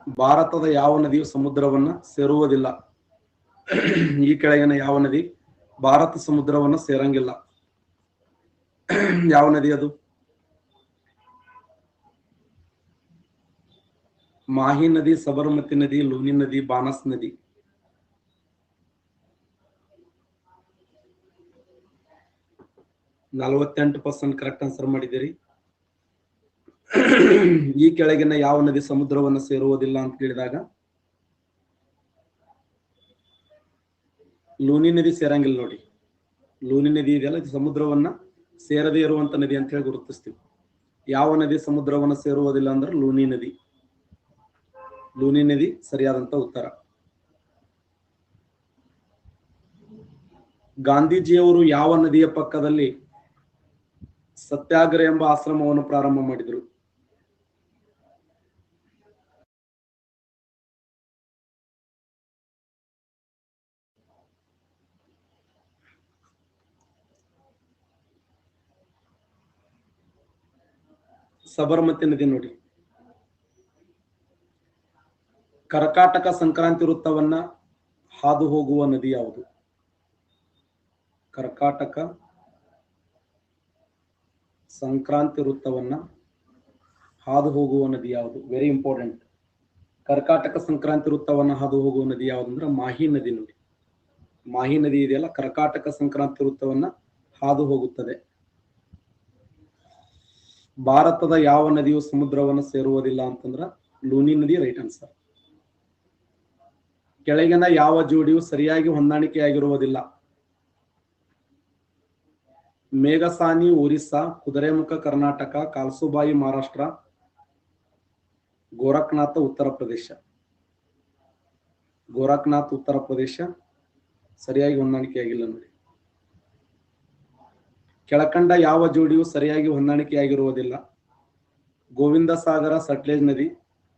ಭಾರತದ ಯಾವ ನದಿಯು ಸಮುದ್ರವನ್ನ ಸೇರುವುದಿಲ್ಲ? ಈ ಕೆಳಗಿನ ಯಾವ ನದಿ ಭಾರತ ಸಮುದ್ರವನ್ನ ಸೇರಂಗಿಲ್ಲ? ಯಾವ ನದಿ ಅದು? ಮಾಹಿ ನದಿ, ಸಬರಮತಿ ನದಿ, ಲೂನಿ ನದಿ, ಬಾನಸ್ ನದಿ. %48 ಕರೆಕ್ಟ್ ಆನ್ಸರ್ ಮಾಡಿದ್ದೀರಿ. ಈ ಕೆಳಗಿನ ಯಾವ ನದಿ ಸಮುದ್ರವನ್ನು ಸೇರುವುದಿಲ್ಲ ಅಂತ ಕೇಳಿದಾಗ ಲೂನಿ ನದಿ ಸೇರಂಗಿಲ್ಲ ನೋಡಿ. ಲೂನಿ ನದಿ ಇದೆಯಲ್ಲ, ಇದು ಸಮುದ್ರವನ್ನ ಸೇರದೇ ಇರುವಂತ ನದಿ ಅಂತ ಹೇಳಿ ಗುರುತಿಸ್ತೀವಿ. ಯಾವ ನದಿ ಸಮುದ್ರವನ್ನ ಸೇರುವುದಿಲ್ಲ ಅಂದ್ರೆ ಲೂನಿ ನದಿ. ಲೂನಿ ನದಿ ಸರಿಯಾದಂತ ಉತ್ತರ. ಗಾಂಧೀಜಿಯವರು ಯಾವ ನದಿಯ ಪಕ್ಕದಲ್ಲಿ ಸತ್ಯಾಗ್ರಹ ಎಂಬ ಆಶ್ರಮವನ್ನು ಪ್ರಾರಂಭ ಮಾಡಿದರು? ಸಬರಮತಿ ನದಿ ನೋಡಿ. ಕರ್ಕಾಟಕ ಸಂಕ್ರಾಂತಿ ವೃತ್ತವನ್ನ ಹಾದು ಹೋಗುವ ನದಿ ಯಾವುದು? ಕರ್ಕಾಟಕ ಸಂಕ್ರಾಂತಿ ವೃತ್ತವನ್ನ ಹಾದು ಹೋಗುವ ನದಿ ಯಾವುದು? Very important. ಕರ್ಕಾಟಕ ಸಂಕ್ರಾಂತಿ ವೃತ್ತವನ್ನ ಹಾದು ಹೋಗುವ ನದಿ ಯಾವುದು ಅಂದ್ರೆ ಮಾಹಿ ನದಿ ನೋಡಿ. ಮಾಹಿ ನದಿ ಇದೆಯಲ್ಲ, ಕರ್ಕಾಟಕ ಸಂಕ್ರಾಂತಿ ವೃತ್ತವನ್ನ ಹಾದು ಹೋಗುತ್ತದೆ. ಭಾರತದ ಯಾವ ನದಿಯು ಸಮುದ್ರವನ್ನು ಸೇರುವುದಿಲ್ಲ ಅಂತಂದ್ರ ಲೂನಿ ನದಿ ರೈಟ್ ಆನ್ಸರ್. ಕೆಳಗಿನ ಯಾವ ಜೋಡಿಯು ಸರಿಯಾಗಿ ಹೊಂದಾಣಿಕೆಯಾಗಿರುವುದಿಲ್ಲ? ಮೇಘಸಾನಿ ಒರಿಸ್ಸಾ, ಕುದುರೆಮುಖ ಕರ್ನಾಟಕ, ಕಾಲ್ಸುಬಾಯಿ ಮಹಾರಾಷ್ಟ್ರ, ಗೋರಖ್ನಾಥ ಉತ್ತರ ಪ್ರದೇಶ. ಗೋರಖ್ನಾಥ್ ಉತ್ತರ ಪ್ರದೇಶ ಸರಿಯಾಗಿ ಹೊಂದಾಣಿಕೆಯಾಗಿಲ್ಲ ನೋಡಿ. ಕೆಳಕಂಡ ಯಾವ ಜೋಡಿಯು ಸರಿಯಾಗಿ ಹೊಂದಾಣಿಕೆಯಾಗಿರುವುದಿಲ್ಲ? ಗೋವಿಂದ ಸಾಗರ ಸಟ್ಲೇಜ್ ನದಿ,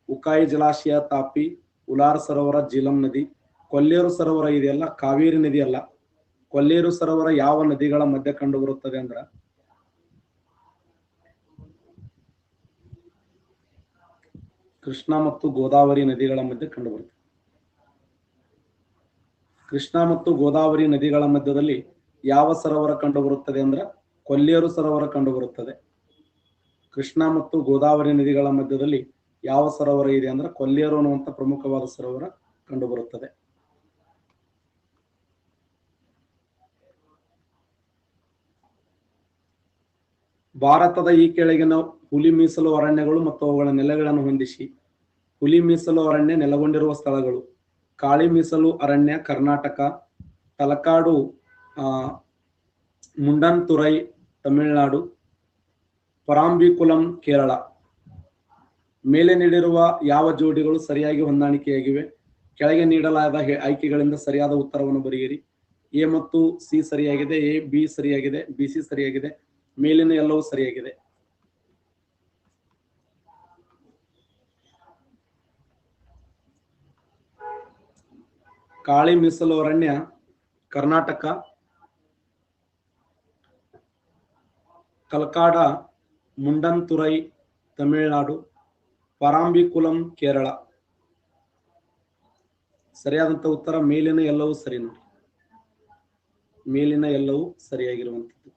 ಉಕಾಯಿ ಜಲಾಶಯ ತಾಪಿ, ಉಲಾರ್ ಸರೋವರ ಜೀಲಂ ನದಿ, ಕೊಲ್ಲೇರು ಸರೋವರ ಇದೆಯಲ್ಲ ಕಾವೇರಿ ನದಿ ಅಲ್ಲ. ಕೊಲ್ಲೇರು ಸರೋವರ ಯಾವ ನದಿಗಳ ಮಧ್ಯೆ ಕಂಡು ಬರುತ್ತದೆ ಅಂದ್ರ ಕೃಷ್ಣ ಮತ್ತು ಗೋದಾವರಿ ನದಿಗಳ ಮಧ್ಯೆ ಕಂಡು ಬರುತ್ತದೆ. ಕೃಷ್ಣ ಮತ್ತು ಗೋದಾವರಿ ನದಿಗಳ ಮಧ್ಯದಲ್ಲಿ ಯಾವ ಸರೋವರ ಕಂಡು ಬರುತ್ತದೆ ಅಂದ್ರೆ ಕೊಲ್ಲೇರು ಸರೋವರ ಕಂಡು ಬರುತ್ತದೆ. ಕೃಷ್ಣ ಮತ್ತು ಗೋದಾವರಿ ನದಿಗಳ ಮಧ್ಯದಲ್ಲಿ ಯಾವ ಸರೋವರ ಇದೆ ಅಂದ್ರೆ ಕೊಲ್ಲೇರು ಅನ್ನುವಂಥ ಪ್ರಮುಖವಾದ ಸರೋವರ ಕಂಡು ಬರುತ್ತದೆ. ಭಾರತದ ಈ ಕೆಳಗಿನ ಹುಲಿ ಮೀಸಲು ಅರಣ್ಯಗಳು ಮತ್ತು ಅವುಗಳ ನೆಲೆಗಳನ್ನು ಹೊಂದಿಸಿ. ಹುಲಿ ಮೀಸಲು ಅರಣ್ಯ ನೆಲೆಗೊಂಡಿರುವ ಸ್ಥಳಗಳು: ಕಾಳಿ ಮೀಸಲು ಅರಣ್ಯ ಕರ್ನಾಟಕ, ತಲಕಾಡು ಮುಂಡನ್ತುರೈ ತಮಿಳುನಾಡು, ಪರಾಂಬಿಕುಲಂ ಕೇರಳ. ಮೇಲೆ ನೀಡಿರುವ ಯಾವ ಜೋಡಿಗಳು ಸರಿಯಾಗಿ ಹೊಂದಾಣಿಕೆಯಾಗಿವೆ? ಕೆಳಗೆ ನೀಡಲಾದ ಆಯ್ಕೆಗಳಿಂದ ಸರಿಯಾದ ಉತ್ತರವನ್ನು ಬರೆಯಿರಿ. ಎ ಮತ್ತು ಸಿ ಸರಿಯಾಗಿದೆ, ಎ ಬಿ ಸರಿಯಾಗಿದೆ, ಬಿ ಸಿ ಸರಿಯಾಗಿದೆ, ಮೇಲಿನ ಎಲ್ಲವೂ ಸರಿಯಾಗಿದೆ. ಕಾಳಿ ಮೀಸಲು ಅರಣ್ಯ ಕರ್ನಾಟಕ, ಕಲ್ಕಾಡ ಮುಂಡನ್ತುರೈ ತಮಿಳುನಾಡು, ಪರಾಂಬಿಕುಲಂ ಕೇರಳ. ಸರಿಯಾದಂತ ಉತ್ತರ ಮೇಲಿನ ಎಲ್ಲವೂ ಸರಿ ನೋಡಿ. ಮೇಲಿನ ಎಲ್ಲವೂ ಸರಿಯಾಗಿರುವಂಥದ್ದು.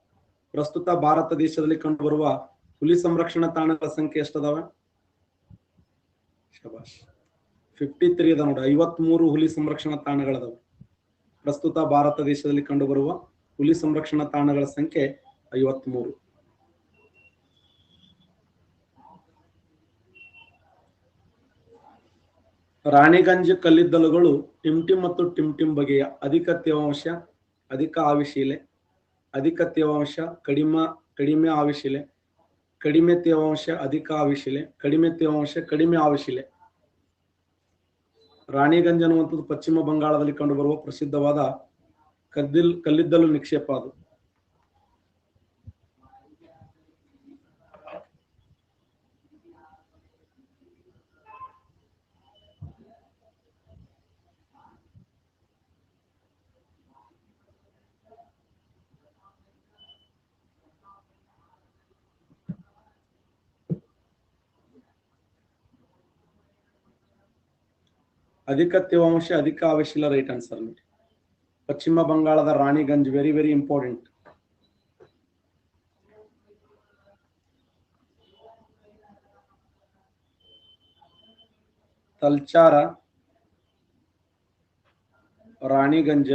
ಪ್ರಸ್ತುತ ಭಾರತ ದೇಶದಲ್ಲಿ ಕಂಡುಬರುವ ಹುಲಿ ಸಂರಕ್ಷಣಾ ತಾಣಗಳ ಸಂಖ್ಯೆ ಎಷ್ಟದಾವ? ಶಬಾಷ್, 53 ಅದ ನೋಡಿ. 53 ಹುಲಿ ಸಂರಕ್ಷಣಾ ತಾಣಗಳದಾವ. ಪ್ರಸ್ತುತ ಭಾರತ ದೇಶದಲ್ಲಿ ಕಂಡುಬರುವ ಹುಲಿ ಸಂರಕ್ಷಣಾ ತಾಣಗಳ ಸಂಖ್ಯೆ 53. ರಾಣಿಗಂಜ್ ಕಲ್ಲಿದ್ದಲುಗಳು ಟಿಮ್ಟಿಮ್ ಮತ್ತು ಟಿಮ್ಟಿಮ್ ಬಗೆಯ ಅಧಿಕ ತೇವಾಂಶ, ಅಧಿಕ ಆವಿಶಿಲೆ, ಅಧಿಕ ತೇವಾಂಶ, ಕಡಿಮೆ ಆವಿಶಿಲೆ, ಕಡಿಮೆ ತೇವಾಂಶ, ಅಧಿಕ ಆವಿಶಿಲೆ, ಕಡಿಮೆ ತೇವಾಂಶ, ಕಡಿಮೆ ಆವಿಶಿಲೆ. ರಾಣಿಗಂಜ್ ಅನ್ನುವಂಥದ್ದು ಪಶ್ಚಿಮ ಬಂಗಾಳದಲ್ಲಿ ಕಂಡುಬರುವ ಪ್ರಸಿದ್ಧವಾದ ಕಲ್ಲಿದ್ದಲು ನಿಕ್ಷೇಪ ಅದು. ಅಧಿಕ ತೇವಾಂಶ ಅಧಿಕ ಆವೇಶಿಲ್ಲ, ರೈಟ್ ಆನ್ಸರ್ ನೋಡಿ. ಪಶ್ಚಿಮ ಬಂಗಾಳದ Raniganj, very very important. Talcher, Raniganj,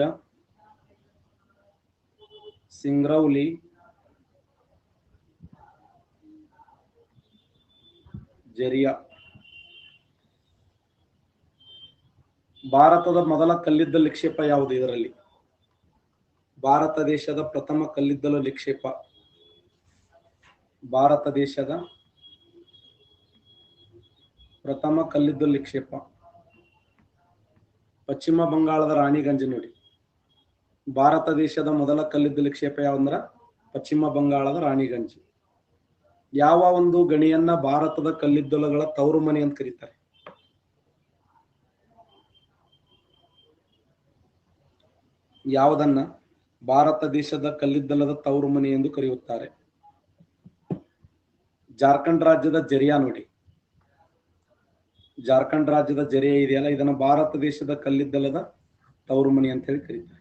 Singrauli, Jharia. ಭಾರತದ ಮೊದಲ ಕಲ್ಲಿದ್ದಲು ನಿಕ್ಷೇಪ ಯಾವುದು? ಇದರಲ್ಲಿ ಭಾರತ ದೇಶದ ಪ್ರಥಮ ಕಲ್ಲಿದ್ದಲು ನಿಕ್ಷೇಪ, ಭಾರತ ದೇಶದ ಪ್ರಥಮ ಕಲ್ಲಿದ್ದಲು ನಿಕ್ಷೇಪ ಪಶ್ಚಿಮ ಬಂಗಾಳದ ರಾಣಿಗಂಜ್ ನೋಡಿ. ಭಾರತ ದೇಶದ ಮೊದಲ ಕಲ್ಲಿದ್ದಲು ನಿಕ್ಷೇಪ ಯಾವಂದ್ರ ಪಶ್ಚಿಮ ಬಂಗಾಳದ ರಾಣಿಗಂಜ್. ಯಾವ ಒಂದು ಗಣಿಯನ್ನ ಭಾರತದ ಕಲ್ಲಿದ್ದಲುಗಳ ತವರು ಮನೆ ಅಂತ ಕರೀತಾರೆ? ಯಾವುದನ್ನ ಭಾರತ ದೇಶದ ಕಲ್ಲಿದ್ದಲದ ತವರು ಮನೆ ಎಂದು ಕರೆಯುತ್ತಾರೆ? ಜಾರ್ಖಂಡ್ ರಾಜ್ಯದ ಜರಿಯಾ ನೋಡಿ. ಜಾರ್ಖಂಡ್ ರಾಜ್ಯದ ಜರಿಯಾ ಇದೆಯಲ್ಲ, ಇದನ್ನ ಭಾರತ ದೇಶದ ಕಲ್ಲಿದ್ದಲದ ತವರು ಮನೆ ಅಂತ ಹೇಳಿ ಕರೀತಾರೆ.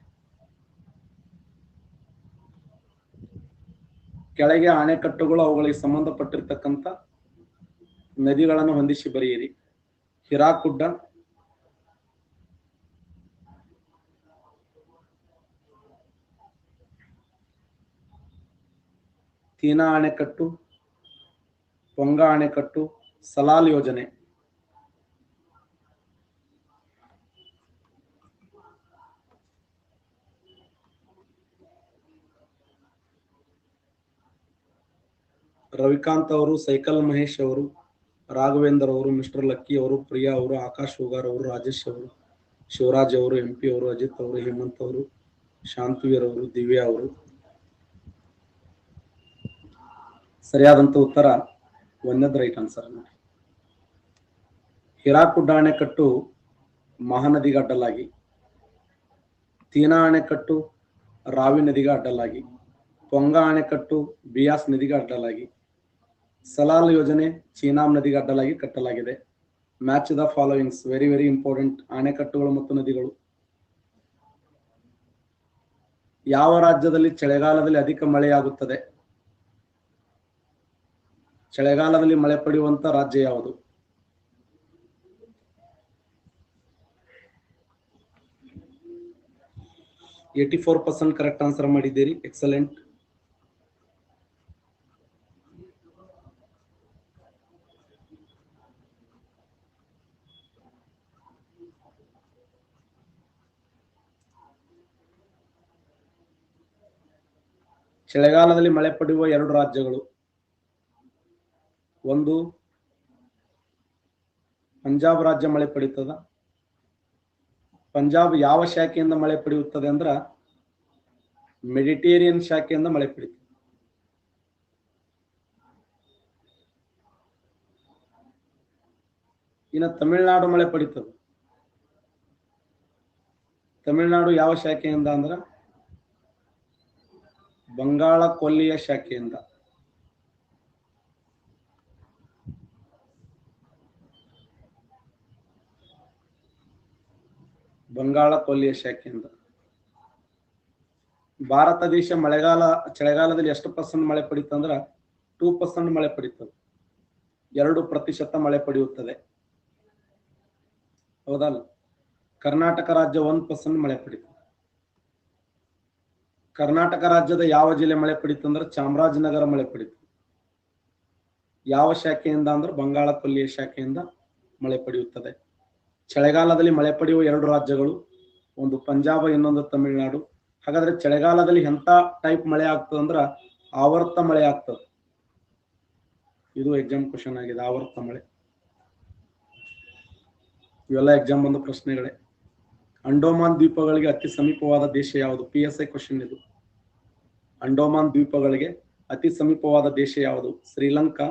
ಕೆಳಗೆ ಅಣೆಕಟ್ಟುಗಳು ಅವುಗಳಿಗೆ ಸಂಬಂಧಪಟ್ಟಿರ್ತಕ್ಕಂಥ ನದಿಗಳನ್ನು ಹೊಂದಿಸಿ ಬರೆಯಿರಿ. ಹಿರಾಕುಡ್ಡ, ತೀನಾ ಅಣೆಕಟ್ಟು, ಪೊಂಗಾ ಅಣೆಕಟ್ಟು, ಸಲಾಲ್ ಯೋಜನೆ. ರವಿಕಾಂತ್ ಅವರು, ಸೈಕಲ್ ಮಹೇಶ್ ಅವರು, ರಾಘವೇಂದ್ರ ಅವರು, ಮಿಸ್ಟರ್ ಲಕ್ಕಿ ಅವರು, ಪ್ರಿಯಾ ಅವರು, ಆಕಾಶ್ ಹುಗಾರ್ ಅವರು, ರಾಜೇಶ್ ಅವರು, ಶಿವರಾಜ್ ಅವರು, MP ಅವರು, ಅಜಿತ್ ಅವರು, ಹೇಮಂತ್ ಅವರು, ಶಾಂತವೀರ್ ಅವರು, ದಿವ್ಯಾ ಅವರು. ಸರಿಯಾದಂತ ಉತ್ತರ ಒಂದನೇದು ರೈಟ್ ಆನ್ಸರ್ ನೋಡಿ. ಹಿರಾಕುಡ್ಡ ಅಣೆಕಟ್ಟು ಮಹಾನದಿಗೆ ಅಡ್ಡಲಾಗಿ, ತೀನಾ ಅಣೆಕಟ್ಟು ರಾವಿ ನದಿಗೆ ಅಡ್ಡಲಾಗಿ, ಪೊಂಗಾ ಅಣೆಕಟ್ಟು ಬಿಯಾಸ್ ನದಿಗೆ ಅಡ್ಡಲಾಗಿ, ಸಲಾಲ್ ಯೋಜನೆ ಚೀನಾಮ್ ನದಿಗೆ ಅಡ್ಡಲಾಗಿ ಕಟ್ಟಲಾಗಿದೆ. Match the followings, very very important. ಅಣೆಕಟ್ಟುಗಳು ಮತ್ತು ನದಿಗಳು. ಯಾವ ರಾಜ್ಯದಲ್ಲಿ ಚಳಿಗಾಲದಲ್ಲಿ ಅಧಿಕ ಮಳೆಯಾಗುತ್ತದೆ? ಚಳಿಗಾಲದಲ್ಲಿ ಮಳೆ ಪಡೆಯುವಂತ ರಾಜ್ಯ ಯಾವುದು? %84 ಕರೆಕ್ಟ್ ಆನ್ಸರ್ ಮಾಡಿದ್ದೀರಿ. ಎಕ್ಸಲೆಂಟ್. ಚಳಿಗಾಲದಲ್ಲಿ ಮಳೆ ಪಡೆಯುವ 2 ರಾಜ್ಯಗಳು. ಒಂದು ಪಂಜಾಬ್ ರಾಜ್ಯ ಮಳೆ ಪಡೆಯುತ್ತದ. ಪಂಜಾಬ್ ಯಾವ ಶಾಖೆಯಿಂದ ಮಳೆ ಪಡೆಯುತ್ತದೆ ಅಂದ್ರ ಮೆಡಿಟೇರಿಯನ್ ಶಾಖೆಯಿಂದ ಮಳೆ ಪಡೆಯುತ್ತದೆ. ಇನ್ನು ತಮಿಳುನಾಡು ಮಳೆ ಪಡೆಯುತ್ತದೆ. ತಮಿಳುನಾಡು ಯಾವ ಶಾಖೆಯಿಂದ ಅಂದ್ರ ಬಂಗಾಳ ಕೊಲ್ಲಿಯ ಶಾಖೆಯಿಂದ. ಬಂಗಾಳ ಕೊಲ್ಲಿಯ ಶಾಖೆಯಿಂದ. ಭಾರತ ದೇಶ ಚಳಿಗಾಲದಲ್ಲಿ ಎಷ್ಟು % ಮಳೆ ಪಡೆಯುತ್ತಂದ್ರ 2% ಮಳೆ ಪಡೆಯುತ್ತದೆ. 2% ಮಳೆ ಪಡೆಯುತ್ತದೆ. ಹೌದಲ್ಲ? ಕರ್ನಾಟಕ ರಾಜ್ಯ 1% ಮಳೆ ಪಡೆಯುತ್ತದೆ. ಕರ್ನಾಟಕ ರಾಜ್ಯದ ಯಾವ ಜಿಲ್ಲೆ ಮಳೆ ಪಡೆಯುತ್ತಂದ್ರೆ ಚಾಮರಾಜನಗರ ಮಳೆ ಪಡೆಯುತ್ತದೆ. ಯಾವ ಶಾಖೆಯಿಂದ ಅಂದ್ರೆ ಬಂಗಾಳ ಕೊಲ್ಲಿಯ ಶಾಖೆಯಿಂದ ಮಳೆ ಪಡೆಯುತ್ತದೆ. ಚಳಿಗಾಲದಲ್ಲಿ ಮಳೆ ಪಡೆಯುವ 2 ರಾಜ್ಯಗಳು, ಒಂದು ಪಂಜಾಬ್, ಇನ್ನೊಂದು ತಮಿಳುನಾಡು. ಹಾಗಾದ್ರೆ ಚಳಿಗಾಲದಲ್ಲಿ ಎಂತ ಟೈಪ್ ಮಳೆ ಆಗ್ತದೆ ಅಂದ್ರ ಆವರ್ತ ಮಳೆ ಆಗ್ತದೆ. ಇದು ಎಕ್ಸಾಮ್ ಕ್ವಶನ್ ಆಗಿದೆ, ಆವರ್ತ ಮಳೆ. ಇವೆಲ್ಲ ಎಕ್ಸಾಮ್ ಬಂದ ಪ್ರಶ್ನೆಗಳೇ. ಅಂಡೋಮಾನ್ ದ್ವೀಪಗಳಿಗೆ ಅತಿ ಸಮೀಪವಾದ ದೇಶ ಯಾವುದು? PSI ಕ್ವಶನ್ ಇದು. ಅಂಡೋಮಾನ್ ದ್ವೀಪಗಳಿಗೆ ಅತಿ ಸಮೀಪವಾದ ದೇಶ ಯಾವುದು? Sri Lanka,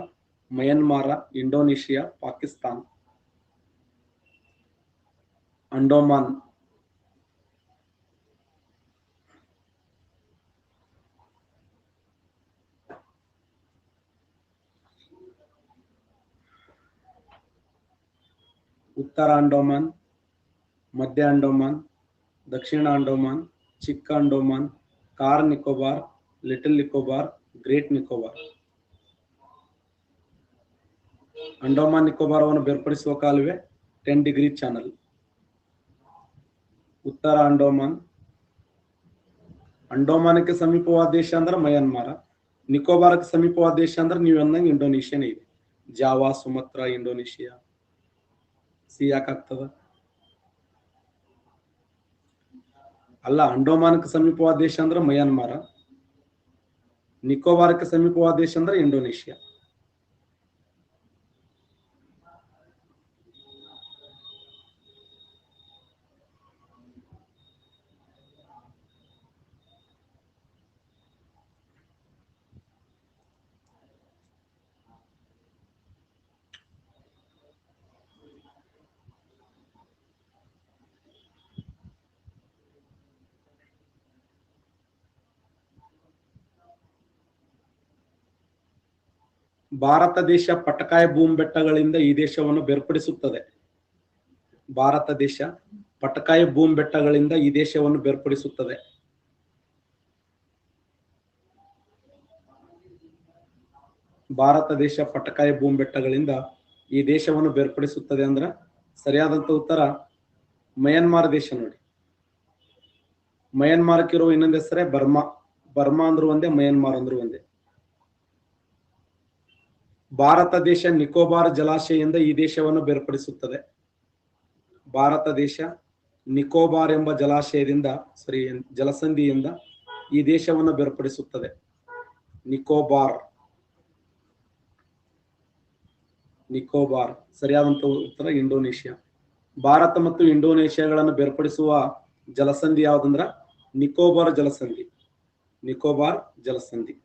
Myanmar, Indonesia, Pakistan. ಅಂಡೋಮಾನ್ ಉತ್ತರ ಅಂಡೋಮಾನ್, ಮಧ್ಯ ಅಂಡೋಮಾನ್, ದಕ್ಷಿಣ ಅಂಡೋಮಾನ್, ಚಿಕ್ಕ ಅಂಡೋಮಾನ್, ಕಾರ್ ನಿಕೋಬಾರ್, ಲಿಟಲ್ ನಿಕೋಬಾರ್, ಗ್ರೇಟ್ ನಿಕೋಬಾರ್. ಅಂಡೋಮಾನ್ ನಿಕೋಬಾರವನ್ನು ಬೇರ್ಪಡಿಸುವ ಕಾಲುವೆ 10 ಡಿಗ್ರಿ ಚಾನಲ್. ಉತ್ತರ ಅಂಡೋಮಾನ್. ಅಂಡೋಮಾನಕ್ಕೆ ಸಮೀಪವಾದ ದೇಶ ಅಂದ್ರೆ ಮಯನ್ಮಾರ. ನಿಕೋಬಾರಕ್ಕೆ ಸಮೀಪವಾದ ದೇಶ ಅಂದ್ರೆ ನೀವು ಅಂದಂಗೆ ಇಂಡೋನೇಷ್ಯಾನೇ ಇದೆ. Java, Sumatra, Indonesia. ಸಿ ಯಾಕಾಗ್ತದ? ಅಲ್ಲ, ಅಂಡೋಮಾನಕ್ಕೆ ಸಮೀಪವಾದ ದೇಶ ಅಂದ್ರೆ ಮಯನ್ಮಾರ, ನಿಕೋಬಾರಕ್ಕೆ ಸಮೀಪವಾದ ದೇಶ ಅಂದ್ರೆ ಇಂಡೋನೇಷಿಯಾ. ಭಾರತ ದೇಶ ಪಟಕಾಯ ಭೂಮಿ ಬೆಟ್ಟಗಳಿಂದ ಈ ದೇಶವನ್ನು ಬೇರ್ಪಡಿಸುತ್ತದೆ. ಭಾರತ ದೇಶ ಪಟಕಾಯ ಭೂಮಿ ಬೆಟ್ಟಗಳಿಂದ ಈ ದೇಶವನ್ನು ಬೇರ್ಪಡಿಸುತ್ತದೆ. ಭಾರತ ದೇಶ ಪಟಕಾಯ ಭೂಮಿ ಬೆಟ್ಟಗಳಿಂದ ಈ ದೇಶವನ್ನು ಬೇರ್ಪಡಿಸುತ್ತದೆ ಅಂದ್ರೆ ಸರಿಯಾದಂತ ಉತ್ತರ ಮಯನ್ಮಾರ್ ದೇಶ. ನೋಡಿ, ಮಯನ್ಮಾರ್ಕ್ಕಿರುವ ಇನ್ನೊಂದು ಹೆಸರೇ ಬರ್ಮಾ. ಬರ್ಮಾ ಅಂದ್ರೂ ಒಂದೇ, ಮಯನ್ಮಾರ್ ಅಂದ್ರೂ ಒಂದೇ. ಭಾರತ ದೇಶ ನಿಕೋಬಾರ್ ಜಲಾಶಯದಿಂದ ಈ ದೇಶವನ್ನು ಬೇರ್ಪಡಿಸುತ್ತದೆ. ಭಾರತ ದೇಶ ನಿಕೋಬಾರ್ ಎಂಬ ಜಲಾಶಯದಿಂದ ಜಲಸಂಧಿಯಿಂದ ಈ ದೇಶವನ್ನು ಬೇರ್ಪಡಿಸುತ್ತದೆ. ನಿಕೋಬಾರ್. ನಿಕೋಬಾರ್ ಸರಿಯಾದಂತ ಉತ್ತರ ಇಂಡೋನೇಷ್ಯಾ. ಭಾರತ ಮತ್ತು ಇಂಡೋನೇಷ್ಯಾಗಳನ್ನು ಬೇರ್ಪಡಿಸುವ ಜಲಸಂಧಿ ಯಾವುದಂದ್ರ ನಿಕೋಬಾರ್ ಜಲಸಂಧಿ. ನಿಕೋಬಾರ್ ಜಲಸಂಧಿ.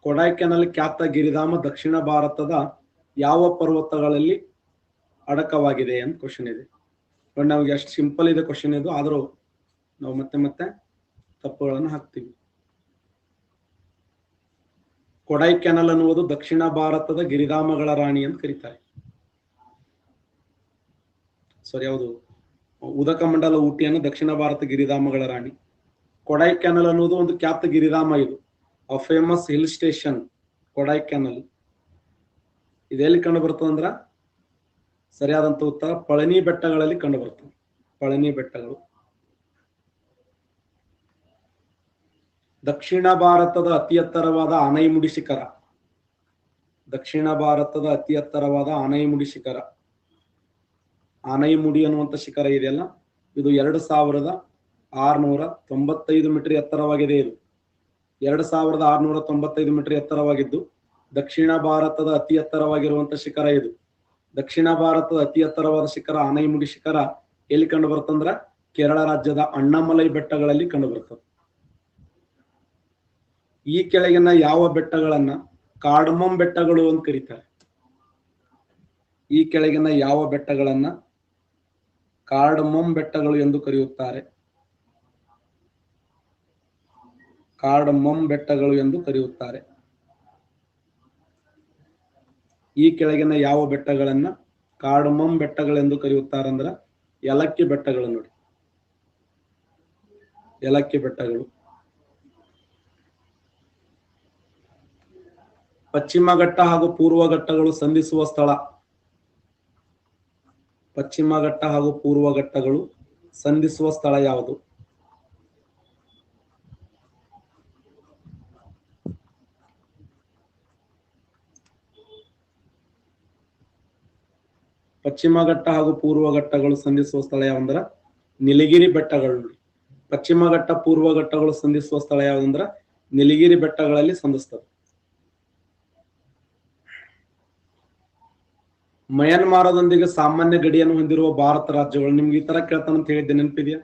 ಕೊಡೈಕೆನಾಲ್ ಖ್ಯಾತ ಗಿರಿಧಾಮ ದಕ್ಷಿಣ ಭಾರತದ ಯಾವ ಪರ್ವತಗಳಲ್ಲಿ ಅಡಕವಾಗಿದೆ ಅಂತ ಕ್ವಶನ್ ಇದೆ. ನಮಗೆ ಅಷ್ಟು ಸಿಂಪಲ್ ಇದೆ ಕ್ವಶನ್ ಇದು, ಆದರೂ ನಾವು ಮತ್ತೆ ಮತ್ತೆ ತಪ್ಪುಗಳನ್ನು ಹಾಕ್ತೀವಿ. ಕೊಡೈಕೆನಾಲ್ ಅನ್ನುವುದು ದಕ್ಷಿಣ ಭಾರತದ ಗಿರಿಧಾಮಗಳ ರಾಣಿ ಅಂತ ಕರೀತಾರೆ. ಯಾವುದು? ಉದಕಮಂಡಲ ಊಟಿಯನ್ನು ದಕ್ಷಿಣ ಭಾರತ ಗಿರಿಧಾಮಗಳ ರಾಣಿ. ಕೊಡೈಕೆನಾಲ್ ಅನ್ನುವುದು ಒಂದು ಖ್ಯಾತ ಗಿರಿಧಾಮ. ಇದು a famous hill station. Kodaikanal ಇದೆಲ್ಲಿ ಕಂಡು ಬರ್ತದೆ ಅಂದ್ರ ಸರಿಯಾದಂತ ಉತ್ತರ ಪಳನಿ ಬೆಟ್ಟಗಳಲ್ಲಿ ಕಂಡು ಬರ್ತದೆ. ಪಳನಿ ಬೆಟ್ಟಗಳು. ದಕ್ಷಿಣ ಭಾರತದ ಅತಿ ಎತ್ತರವಾದ ಆನೈಮುಡಿ ಶಿಖರ. ದಕ್ಷಿಣ ಭಾರತದ ಅತಿ ಎತ್ತರವಾದ ಆನೈಮುಡಿ ಶಿಖರ. ಆನೈಮುಡಿ ಅನ್ನುವಂಥ ಶಿಖರ ಇದೆಯಲ್ಲ, ಇದು 2695 ಮೀಟರ್ ಎತ್ತರವಾಗಿದೆ. ಇದು 2695 ಮೀಟರ್ ಎತ್ತರವಾಗಿದ್ದು ದಕ್ಷಿಣ ಭಾರತದ ಅತಿ ಎತ್ತರವಾಗಿರುವಂತಹ ಶಿಖರ ಇದು. ದಕ್ಷಿಣ ಭಾರತದ ಅತಿ ಎತ್ತರವಾದ ಶಿಖರ ಆನೈಮುಡಿ ಶಿಖರ ಎಲ್ಲಿ ಕಂಡು ಬರ್ತಂದ್ರ ಕೇರಳ ರಾಜ್ಯದ ಅಣ್ಣಾಮಲೈ ಬೆಟ್ಟಗಳಲ್ಲಿ ಕಂಡು ಬರ್ತದೆ. ಈ ಕೆಳಗಿನ ಯಾವ ಬೆಟ್ಟಗಳನ್ನ ಕಾರ್ಡಮಮ್ ಬೆಟ್ಟಗಳು ಅಂತ ಕರೀತಾರೆ? ಈ ಕೆಳಗಿನ ಯಾವ ಬೆಟ್ಟಗಳನ್ನ ಕಾರ್ಡಮಮ್ ಬೆಟ್ಟಗಳು ಎಂದು ಕರೆಯುತ್ತಾರೆ? ಕಾರ್ಡಮಮ್ ಬೆಟ್ಟಗಳು ಎಂದು ಕರೆಯುತ್ತಾರೆ. ಈ ಕೆಳಗಿನ ಯಾವ ಬೆಟ್ಟಗಳನ್ನ ಕಾರ್ಡಮಮ್ ಬೆಟ್ಟಗಳೆಂದು ಕರೆಯುತ್ತಾರಂದ್ರ ಯಲಕ್ಕಿ ಬೆಟ್ಟಗಳು. ನೋಡಿ, ಯಲಕ್ಕಿ ಬೆಟ್ಟಗಳು. ಪಶ್ಚಿಮ ಘಟ್ಟ ಹಾಗೂ ಪೂರ್ವ ಘಟ್ಟಗಳು ಸಂಧಿಸುವ ಸ್ಥಳ. ಪಶ್ಚಿಮ ಘಟ್ಟ ಹಾಗೂ ಪೂರ್ವ ಘಟ್ಟಗಳು ಸಂಧಿಸುವ ಸ್ಥಳ ಯಾವುದು? ಪಶ್ಚಿಮ ಘಟ್ಟ ಹಾಗೂ ಪೂರ್ವ ಘಟ್ಟಗಳು ಸಂಧಿಸುವ ಸ್ಥಳ ಯಾವಂದ್ರ ನೀಲಗಿರಿ ಬೆಟ್ಟಗಳು. ಪಶ್ಚಿಮ ಘಟ್ಟ ಪೂರ್ವ ಘಟ್ಟಗಳು ಸಂಧಿಸುವ ಸ್ಥಳ ಯಾವಂದ್ರ ನೀಲಗಿರಿ ಬೆಟ್ಟಗಳಲ್ಲಿ ಸಂಧಿಸ್ತವೆ. ಮಯನ್ಮಾರದೊಂದಿಗೆ ಸಾಮಾನ್ಯ ಗಡಿಯನ್ನು ಹೊಂದಿರುವ ಭಾರತ ರಾಜ್ಯಗಳು. ನಿಮ್ಗೆ ಈ ತರ ಕೇಳ್ತಾನಂತ ಹೇಳಿದ್ದೆ, ನೆನಪಿದೆಯಾ?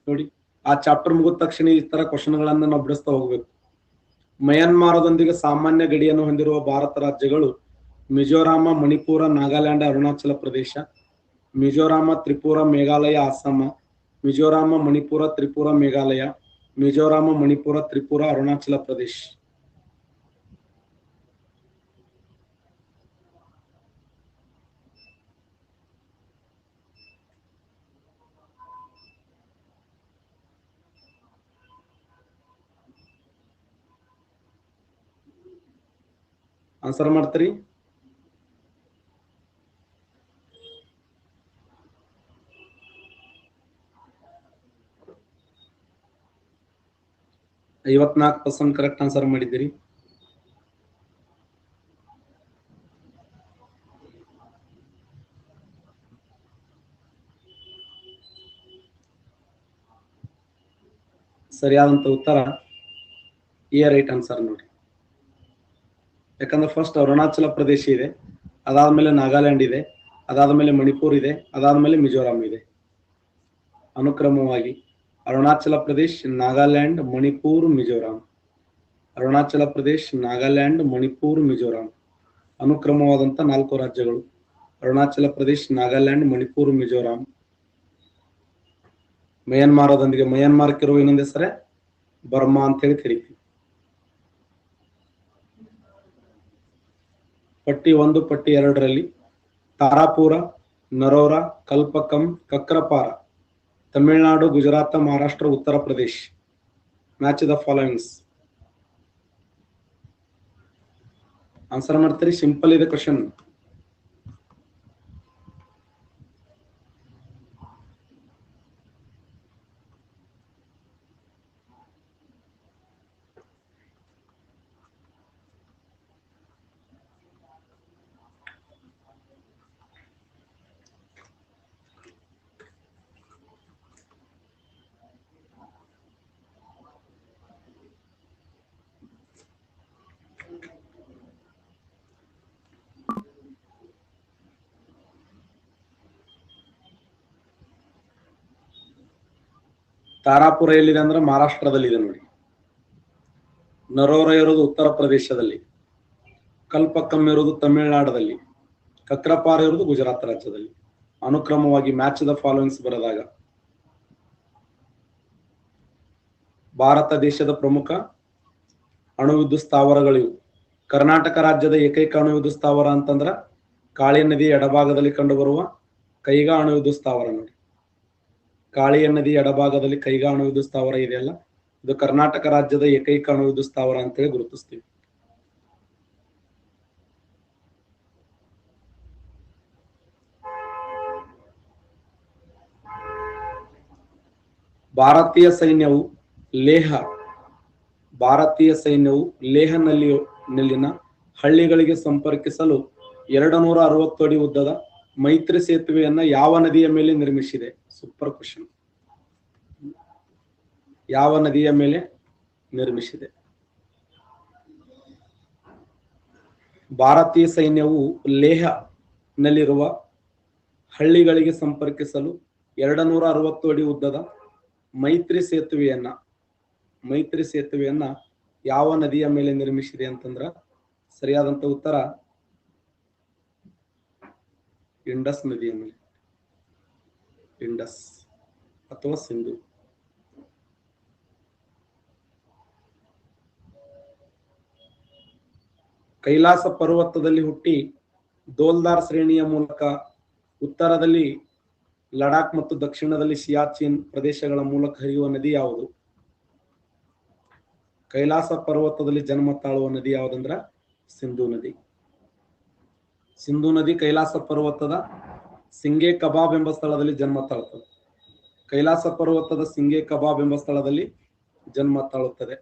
ನೋಡಿ, ಆ ಚಾಪ್ಟರ್ ಮುಗಿದ ತಕ್ಷಣ ಈ ತರ ಕ್ವಶನ್ಗಳನ್ನ ನಾವು ಬಿಡಿಸ್ತಾ ಹೋಗ್ಬೇಕು. ಮಯನ್ಮಾರದೊಂದಿಗೆ ಸಾಮಾನ್ಯ ಗಡಿಯನ್ನು ಹೊಂದಿರುವ ಭಾರತ ರಾಜ್ಯಗಳು ಮಿಜೋರಾಮ, ಮಣಿಪುರ, ನಾಗಾಲ್ಯಾಂಡ್, ಅರುಣಾಚಲ ಪ್ರದೇಶ. ಮಿಜೋರಾಮ, ತ್ರಿಪುರ, ಮೇಘಾಲಯ, ಅಸ್ಸಾಮ. ಮಿಜೋರಾಮ, ಮಣಿಪುರ, ತ್ರಿಪುರ, ಮೇಘಾಲಯ. ಮಿಜೋರಾಮ, ಮಣಿಪುರ, ತ್ರಿಪುರ, ಅರುಣಾಚಲ ಪ್ರದೇಶ. ಆನ್ಸರ್ ಮಾಡ್ತೀರಿ? %54 ಕರೆಕ್ಟ್ ಆನ್ಸರ್ ಮಾಡಿದ್ದೀರಿ. ಸರಿಯಾದಂತ ಉತ್ತರ ಎ ರೈಟ್ ಆನ್ಸರ್ ನೋಡಿ. ಯಾಕಂದ್ರೆ ಫಸ್ಟ್ ಅರುಣಾಚಲ ಪ್ರದೇಶ ಇದೆ, ಅದಾದ್ಮೇಲೆ ನಾಗಾಲ್ಯಾಂಡ್ ಇದೆ, ಅದಾದ್ಮೇಲೆ ಮಣಿಪುರ್ ಇದೆ, ಅದಾದ್ಮೇಲೆ ಮಿಜೋರಾಂ ಇದೆ. ಅನುಕ್ರಮವಾಗಿ ಅರುಣಾಚಲ ಪ್ರದೇಶ್, ನಾಗಾಲ್ಯಾಂಡ್, ಮಣಿಪುರ್, ಮಿಜೋರಾಂ. ಅರುಣಾಚಲ ಪ್ರದೇಶ್, ನಾಗಾಲ್ಯಾಂಡ್, ಮಣಿಪುರ್, ಮಿಜೋರಾಂ ಅನುಕ್ರಮವಾದಂತ 4 ರಾಜ್ಯಗಳು. ಅರುಣಾಚಲ ಪ್ರದೇಶ್, ನಾಗಾಲ್ಯಾಂಡ್, ಮಣಿಪುರ್, ಮಿಜೋರಾಂ. ಮಯನ್ಮಾರದೊಂದಿಗೆ ಮಯನ್ಮಾರ್ಕಿರುವ ಇನ್ನೊಂದು ಹೆಸರೇ ಬರ್ಮಾ ಅಂತ ಹೇಳಿ ಕರೀತೀವಿ. ಪಟ್ಟಿ 1, ಪಟ್ಟಿ 2ರಲ್ಲಿ Tarapur, Narora, Kalpakkam, Kakrapar Tamil Nadu, Gujarat, Maharashtra, Uttar Pradesh. Match the followings. Answer ಮಾಡ್ತೀರಿ? ಸಿಂಪಲ್ ಇದೆ ಕ್ವಶನ್. ತಾರಾಪುರ ಎಲ್ಲಿದೆ ಅಂದ್ರೆ ಮಹಾರಾಷ್ಟ್ರದಲ್ಲಿದೆ ನೋಡಿ. ನರೋರ ಇರೋದು ಉತ್ತರ ಪ್ರದೇಶದಲ್ಲಿ, ಕಲ್ಪಕ್ಕಂ ಇರೋದು ತಮಿಳುನಾಡಲ್ಲಿ, ಕಕ್ರಪಾರ ಇರೋದು ಗುಜರಾತ್ ರಾಜ್ಯದಲ್ಲಿ. ಅನುಕ್ರಮವಾಗಿ ಮ್ಯಾಚ್ ದ ಫಾಲೋವಿಂಗ್ಸ್ ಬರೆದಾಗ ಭಾರತ ದೇಶದ ಪ್ರಮುಖ ಅಣುವಿದ್ಯುತ್ ಸ್ಥಾವರಗಳಿವು. ಕರ್ನಾಟಕ ರಾಜ್ಯದ ಏಕೈಕ ಅಣುವಿದ್ಯುತ್ ಸ್ಥಾವರ ಅಂತಂದ್ರ ಕಾಳಿ ನದಿ ಎಡಭಾಗದಲ್ಲಿ ಕಂಡುಬರುವ ಕೈಗಾ ಅಣುವಿದ್ಯುತ್ ಸ್ಥಾವರ ನೋಡಿ. ಕಾಳಿಯ ನದಿ ಎಡಭಾಗದಲ್ಲಿ ಕೈಗಾ ಅಣುವಿದ್ಯುತ್ ಸ್ಥಾವರ ಇದೆಯಲ್ಲ, ಇದು ಕರ್ನಾಟಕ ರಾಜ್ಯದ ಏಕೈಕ ಅಣುವಿದ್ಯುತ್ ಸ್ಥಾವರ ಅಂತೇಳಿ ಗುರುತಿಸ್ತೀವಿ. ಭಾರತೀಯ ಸೈನ್ಯವು ಲೇಹನಲ್ಲಿನ ಹಳ್ಳಿಗಳಿಗೆ ಸಂಪರ್ಕಿಸಲು 260 ಅಡಿ ಉದ್ದದ ಮೈತ್ರಿ ಸೇತುವೆಯನ್ನ ಯಾವ ನದಿಯ ಮೇಲೆ ನಿರ್ಮಿಸಿದೆ? Super question. ಯಾವ ನದಿಯ ಮೇಲೆ ನಿರ್ಮಿಸಿದೆ? ಭಾರತೀಯ ಸೈನ್ಯವು ಲೇಹನಲ್ಲಿರುವ ಹಳ್ಳಿಗಳಿಗೆ ಸಂಪರ್ಕಿಸಲು 260 ಅಡಿ ಉದ್ದದ ಮೈತ್ರಿ ಸೇತುವೆಯನ್ನ ಯಾವ ನದಿಯ ಮೇಲೆ ನಿರ್ಮಿಸಿದೆ ಅಂತಂದ್ರ ಸರಿಯಾದಂತ ಉತ್ತರ ಇಂಡಸ್ ನದಿಯ ಮೇಲೆ. ಇಂಡಸ್ ಅಥವಾ ಸಿಂಧು. ಕೈಲಾಸ ಪರ್ವತದಲ್ಲಿ ಹುಟ್ಟಿ ದೋಲ್ದಾರ್ ಶ್ರೇಣಿಯ ಮೂಲಕ ಉತ್ತರದಲ್ಲಿ ಲಡಾಖ್ ಮತ್ತು ದಕ್ಷಿಣದಲ್ಲಿ ಸಿಯಾಚಿನ್ ಪ್ರದೇಶಗಳ ಮೂಲಕ ಹರಿಯುವ ನದಿ ಯಾವುದು? ಕೈಲಾಸ ಪರ್ವತದಲ್ಲಿ ಜನ್ಮ ತಾಳುವ ನದಿ ಯಾವುದಂದ್ರ ಸಿಂಧೂ ನದಿ. ಸಿಂಧೂ ನದಿ ಕೈಲಾಸ ಪರ್ವತದ ಸಿಂಗೆ ಕಬಾಬ್ ಎಂಬ ಸ್ಥಳದಲ್ಲಿ ಜನ್ಮ ತಾಳುತ್ತದೆ. ಕೈಲಾಸ ಪರ್ವತದ ಸಿಂಗೆ ಕಬಾಬ್ ಎಂಬ ಸ್ಥಳದಲ್ಲಿ ಜನ್ಮ ತಾಳುತ್ತದೆ.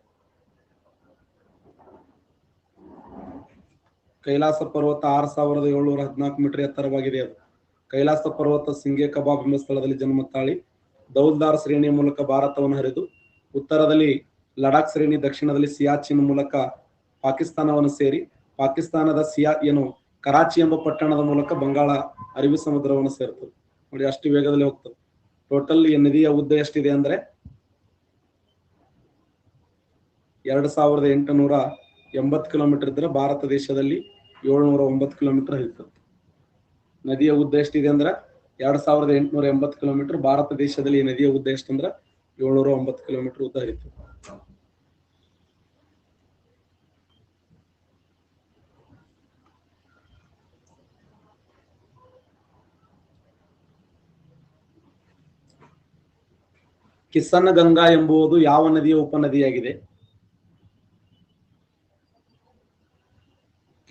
ಕೈಲಾಸ ಪರ್ವತ 6714 ಮೀಟರ್ ಎತ್ತರವಾಗಿದೆ. ಅದು ಕೈಲಾಸ ಪರ್ವತ ಸಿಂಗೆ ಕಬಾಬ್ ಎಂಬ ಸ್ಥಳದಲ್ಲಿ ಜನ್ಮ ತಾಳಿ ದೌಲ್ದಾರ್ ಶ್ರೇಣಿಯ ಮೂಲಕ ಭಾರತವನ್ನು ಹರಿದು ಉತ್ತರದಲ್ಲಿ ಲಡಾಖ್ ಶ್ರೇಣಿ, ದಕ್ಷಿಣದಲ್ಲಿ ಸಿಯಾಚಿನ್ ಮೂಲಕ ಪಾಕಿಸ್ತಾನವನ್ನು ಸೇರಿ ಪಾಕಿಸ್ತಾನದ ಕರಾಚಿ ಎಂಬ ಪಟ್ಟಣದ ಮೂಲಕ ಬಂಗಾಳ ಅರಬ್ಬಿ ಸಮುದ್ರವನ್ನು ಸೇರ್ತದೆ ನೋಡಿ. ಅಷ್ಟು ವೇಗದಲ್ಲಿ ಹೋಗ್ತದೆ. ಟೋಟಲ್ ಈ ನದಿಯ ಉದ್ದ ಎಷ್ಟಿದೆ ಅಂದ್ರೆ 2880 ಕಿಲೋಮೀಟರ್ ಇದ್ರೆ ಭಾರತ ದೇಶದಲ್ಲಿ 709 ಕಿಲೋಮೀಟರ್ ಹರಿತದೆ. ನದಿಯ ಉದ್ದ ಎಷ್ಟಿದೆ ಅಂದ್ರೆ 2880 ಕಿಲೋಮೀಟರ್. ಭಾರತ ದೇಶದಲ್ಲಿ ಈ ನದಿಯ ಉದ್ದ ಎಷ್ಟಂದ್ರೆ 709 ಕಿಲೋಮೀಟರ್ ಉದ್ದ ಹರಿತದೆ. ಕಿಸನ್ ಗಂಗಾ ಎಂಬುದು ಯಾವ ನದಿಯ ಉಪನದಿಯಾಗಿದೆ?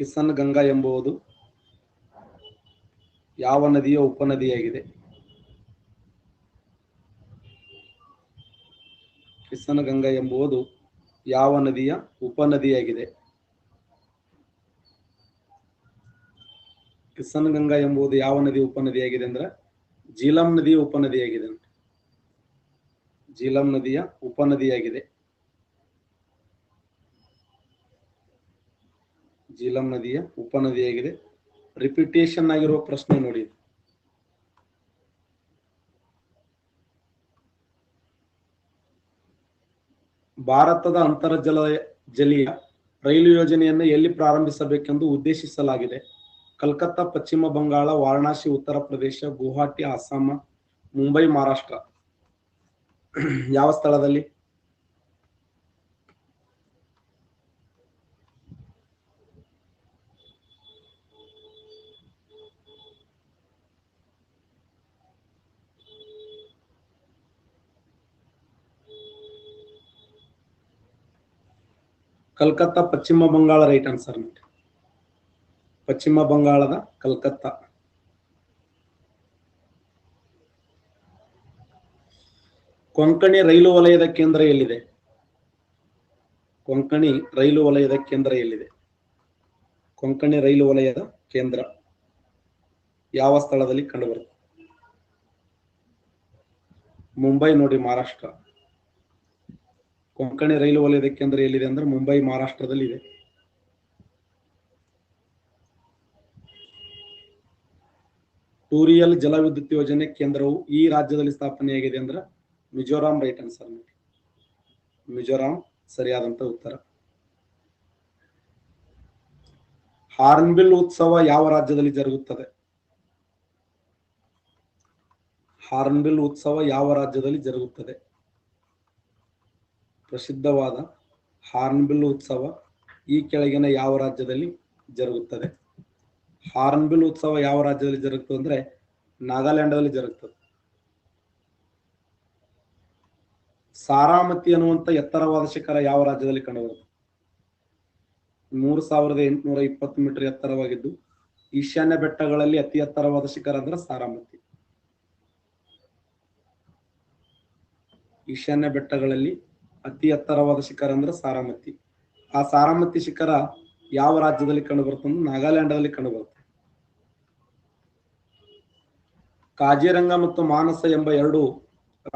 ಕಿಸನ್ ಗಂಗಾ ಎಂಬುದು ಯಾವ ನದಿಯ ಉಪನದಿಯಾಗಿದೆ? ಕಿಸನ್ ಗಂಗಾ ಎಂಬುದು ಯಾವ ನದಿಯ ಉಪನದಿಯಾಗಿದೆ? ಕಿಸನ್ ಗಂಗಾ ಎಂಬುದು ಯಾವ ನದಿಯ ಉಪನದಿಯಾಗಿದೆ ಅಂದ್ರೆ ಜೀಲಂ ನದಿಯ ಉಪನದಿಯಾಗಿದೆ. ಜೀಲಂ ನದಿಯ ಉಪನದಿಯಾಗಿದೆ. ಜೀಲಂ ನದಿಯ ಉಪನದಿಯಾಗಿದೆ. ರಿಪಿಟೇಷನ್ ಆಗಿರುವ ಪ್ರಶ್ನೆ ನೋಡಿ. ಭಾರತದ ಜಲೀಯ ರೈಲು ಯೋಜನೆಯನ್ನು ಎಲ್ಲಿ ಪ್ರಾರಂಭಿಸಬೇಕೆಂದು ಉದ್ದೇಶಿಸಲಾಗಿದೆ? ಕಲ್ಕತ್ತಾ, ಪಶ್ಚಿಮ ಬಂಗಾಳ, ವಾರಣಾಸಿ, ಉತ್ತರ ಪ್ರದೇಶ, ಗುವಾಹಟಿ, ಅಸ್ಸಾಂ, ಮುಂಬೈ, ಮಹಾರಾಷ್ಟ್ರ. ಯಾವ ಸ್ಥಳದಲ್ಲಿ? ಕಲ್ಕತ್ತಾ, ಪಶ್ಚಿಮ ಬಂಗಾಳ ರೈಟ್ ಆನ್ಸರ್. ಪಶ್ಚಿಮ ಬಂಗಾಳದ ಕಲ್ಕತ್ತಾ. ಕೊಂಕಣಿ ರೈಲು ವಲಯದ ಕೇಂದ್ರ ಎಲ್ಲಿದೆ? ಕೊಂಕಣಿ ರೈಲು ವಲಯದ ಕೇಂದ್ರ ಎಲ್ಲಿದೆ? ಕೊಂಕಣಿ ರೈಲು ವಲಯದ ಕೇಂದ್ರ ಯಾವ ಸ್ಥಳದಲ್ಲಿ ಕಂಡುಬರುತ್ತೆ? ಮುಂಬೈ ನೋಡಿ, ಮಹಾರಾಷ್ಟ್ರ. ಕೊಂಕಣಿ ರೈಲು ವಲಯದ ಕೇಂದ್ರ ಎಲ್ಲಿದೆ ಅಂದ್ರೆ ಮುಂಬೈ, ಮಹಾರಾಷ್ಟ್ರದಲ್ಲಿ ಇದೆ. ಟೂರಿಯಲ್ ಜಲವಿದ್ಯುತ್ ಯೋಜನೆ ಕೇಂದ್ರವು ಈ ರಾಜ್ಯದಲ್ಲಿ ಸ್ಥಾಪನೆಯಾಗಿದೆ ಅಂದ್ರೆ ಮಿಜೋರಾಂ ರೈಟ್ ಆನ್ಸರ್. ಮಿಜೋರಾಂ ಸರಿಯಾದಂತ ಉತ್ತರ. ಹಾರ್ನ್ಬಿಲ್ ಉತ್ಸವ ಯಾವ ರಾಜ್ಯದಲ್ಲಿ ಜರುಗುತ್ತದೆ? ಹಾರ್ನ್ಬಿಲ್ ಉತ್ಸವ ಯಾವ ರಾಜ್ಯದಲ್ಲಿ ಜರುಗುತ್ತದೆ? ಪ್ರಸಿದ್ಧವಾದ ಹಾರ್ನ್ಬಿಲ್ ಉತ್ಸವ ಈ ಕೆಳಗಿನ ಯಾವ ರಾಜ್ಯದಲ್ಲಿ ಜರುಗುತ್ತದೆ? ಹಾರ್ನ್ಬಿಲ್ ಉತ್ಸವ ಯಾವ ರಾಜ್ಯದಲ್ಲಿ ಜರುಗುತ್ತದೆ ಅಂದ್ರೆ ನಾಗಾಲ್ಯಾಂಡ್ನಲ್ಲಿ ಜರುಗುತ್ತದೆ. ಸಾರಾಮತಿ ಅನ್ನುವಂತ ಎತ್ತರವಾದ ಶಿಖರ ಯಾವ ರಾಜ್ಯದಲ್ಲಿ ಕಂಡುಬರುತ್ತದೆ? 3820 ಮೀಟರ್ ಎತ್ತರವಾಗಿದ್ದು ಈಶಾನ್ಯ ಬೆಟ್ಟಗಳಲ್ಲಿ ಅತಿ ಎತ್ತರವಾದ ಶಿಖರ ಅಂದ್ರೆ ಸಾರಾಮತಿ. ಈಶಾನ್ಯ ಬೆಟ್ಟಗಳಲ್ಲಿ ಅತಿ ಎತ್ತರವಾದ ಶಿಖರ ಅಂದ್ರೆ ಸಾರಾಮತಿ. ಆ ಸಾರಾಮತಿ ಶಿಖರ ಯಾವ ರಾಜ್ಯದಲ್ಲಿ ಕಂಡುಬರುತ್ತೆ ಅಂದ್ರೆ ನಾಗಾಲ್ಯಾಂಡ್ನಲ್ಲಿ ಕಂಡುಬರುತ್ತೆ. ಕಾಜಿರಂಗ ಮತ್ತು ಮಾನಸ ಎಂಬ ಎರಡು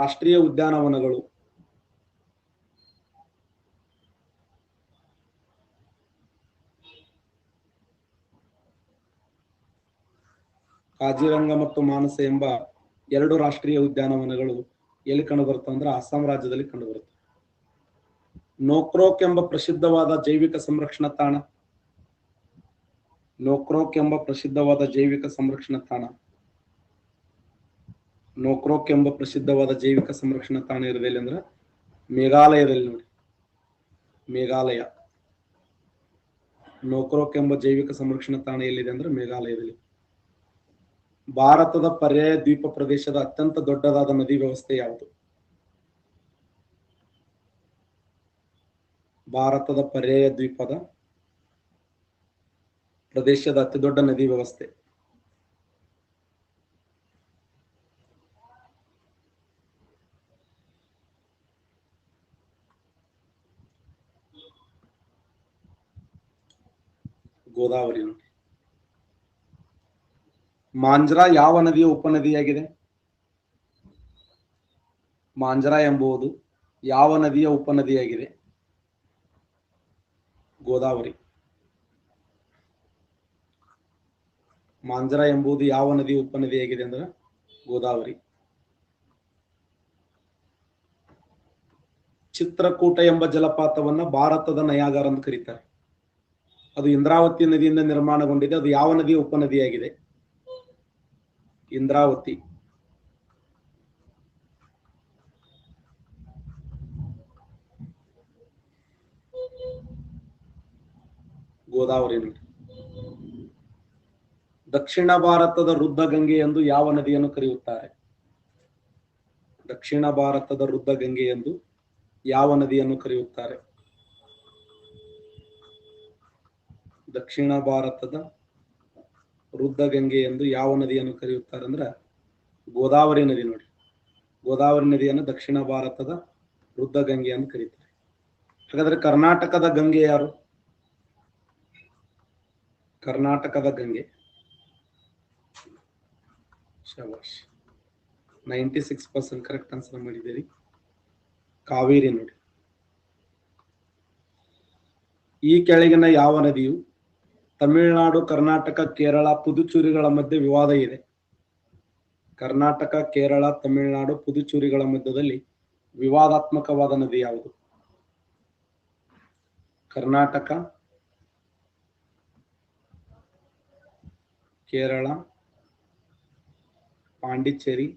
ರಾಷ್ಟ್ರೀಯ ಉದ್ಯಾನವನಗಳು ಕಾಜಿರಂಗ ಮತ್ತು ಮಾನಸ ಎಂಬ ಎರಡು ರಾಷ್ಟ್ರೀಯ ಉದ್ಯಾನವನಗಳು ಎಲ್ಲಿ ಕಂಡುಬರುತ್ತೆ ಅಂದ್ರೆ ಅಸ್ಸಾಂ ರಾಜ್ಯದಲ್ಲಿ ಕಂಡುಬರುತ್ತೆ. ನೋಕ್ರೋಕ್ ಎಂಬ ಪ್ರಸಿದ್ಧವಾದ ಜೈವಿಕ ಸಂರಕ್ಷಣಾ ತಾಣ. ನೋಕ್ರೋಕ್ ಎಂಬ ಪ್ರಸಿದ್ಧವಾದ ಜೈವಿಕ ಸಂರಕ್ಷಣಾ ತಾಣ. ನೋಕ್ರೋಕ್ ಎಂಬ ಪ್ರಸಿದ್ಧವಾದ ಜೈವಿಕ ಸಂರಕ್ಷಣಾ ತಾಣ ಇರೋದಿಲ್ಲ ಅಂದ್ರೆ ಮೇಘಾಲಯದಲ್ಲಿ ನೋಡಿ, ಮೇಘಾಲಯ. ನೋಕ್ರೋಕ್ ಎಂಬ ಜೈವಿಕ ಸಂರಕ್ಷಣಾ ತಾಣ ಎಲ್ಲಿದೆ ಅಂದ್ರೆ ಮೇಘಾಲಯದಲ್ಲಿ. ಭಾರತದ ಪರ್ಯಾಯ ದ್ವೀಪ ಪ್ರದೇಶದ ಅತ್ಯಂತ ದೊಡ್ಡದಾದ ನದಿ ವ್ಯವಸ್ಥೆ ಯಾವುದು? ಭಾರತದ ಪರ್ಯಾಯ ದ್ವೀಪದ ಪ್ರದೇಶದ ಅತಿ ದೊಡ್ಡ ನದಿ ವ್ಯವಸ್ಥೆ. ಗೋದಾವರಿ ನೋಡಿ. ಮಾಂಜ್ರಾ ಯಾವ ನದಿಯ ಉಪನದಿಯಾಗಿದೆ? ಮಾಂಜ್ರಾ ಎಂಬುದು ಯಾವ ನದಿಯ ಉಪನದಿಯಾಗಿದೆ? ಗೋದಾವರಿ. ಮಾಂಜ್ರಾ ಎಂಬುದು ಯಾವ ನದಿಯ ಉಪನದಿಯಾಗಿದೆ ಅಂದ್ರೆ ಗೋದಾವರಿ. ಚಿತ್ರಕೂಟ ಎಂಬ ಜಲಪಾತವನ್ನ ಭಾರತದ ನಯಾಗರ ಅಂತ ಕರೀತಾರೆ. ಅದು ಇಂದ್ರಾವತಿ ನದಿಯಿಂದ ನಿರ್ಮಾಣಗೊಂಡಿದೆ. ಅದು ಯಾವ ನದಿಯ ಉಪನದಿಯಾಗಿದೆ? ಇಂದ್ರಾವತಿ. ಗೋದಾವರಿ ನೋಡಿ. ದಕ್ಷಿಣ ಭಾರತದ ವೃದ್ಧಗಂಗೆ ಎಂದು ಯಾವ ನದಿಯನ್ನು ಕರೆಯುತ್ತಾರೆ? ದಕ್ಷಿಣ ಭಾರತದ ವೃದ್ಧಗಂಗೆ ಎಂದು ಯಾವ ನದಿಯನ್ನು ಕರೆಯುತ್ತಾರೆ? ದಕ್ಷಿಣ ಭಾರತದ ವೃದ್ಧಗಂಗೆ ಎಂದು ಯಾವ ನದಿಯನ್ನು ಕರೆಯುತ್ತಾರೆ ಅಂದ್ರೆ ಗೋದಾವರಿ ನದಿ. ನೋಡಿ, ಗೋದಾವರಿ ನದಿಯನ್ನು ದಕ್ಷಿಣ ಭಾರತದ ವೃದ್ಧಗಂಗೆ ಎಂದು ಕರೀತಾರೆ. ಹಾಗಾದ್ರೆ ಕರ್ನಾಟಕದ ಗಂಗೆ ಯಾರು? ಕರ್ನಾಟಕದ ಗಂಗೆ, ಶಬಾಷ್, 96% ಕರೆಕ್ಟ್ ಆನ್ಸರ್ ಮಾಡಿದ್ದೀರಿ. ಕಾವೇರಿ. ನೋಡಿ, ಈ ಕೆಳಗಿನ ಯಾವ ನದಿಯು ತಮಿಳುನಾಡು, ಕರ್ನಾಟಕ, ಕೇರಳ, ಪುದುಚೇರಿಗಳ ಮಧ್ಯೆ ವಿವಾದ ಇದೆ? ಕರ್ನಾಟಕ, ಕೇರಳ, ತಮಿಳುನಾಡು, ಪುದುಚೇರಿಗಳ ಮಧ್ಯದಲ್ಲಿ ವಿವಾದಾತ್ಮಕವಾದ ನದಿ ಯಾವುದು? ಕರ್ನಾಟಕ, ಕೇರಳ, ಪಾಂಡಿಚೇರಿ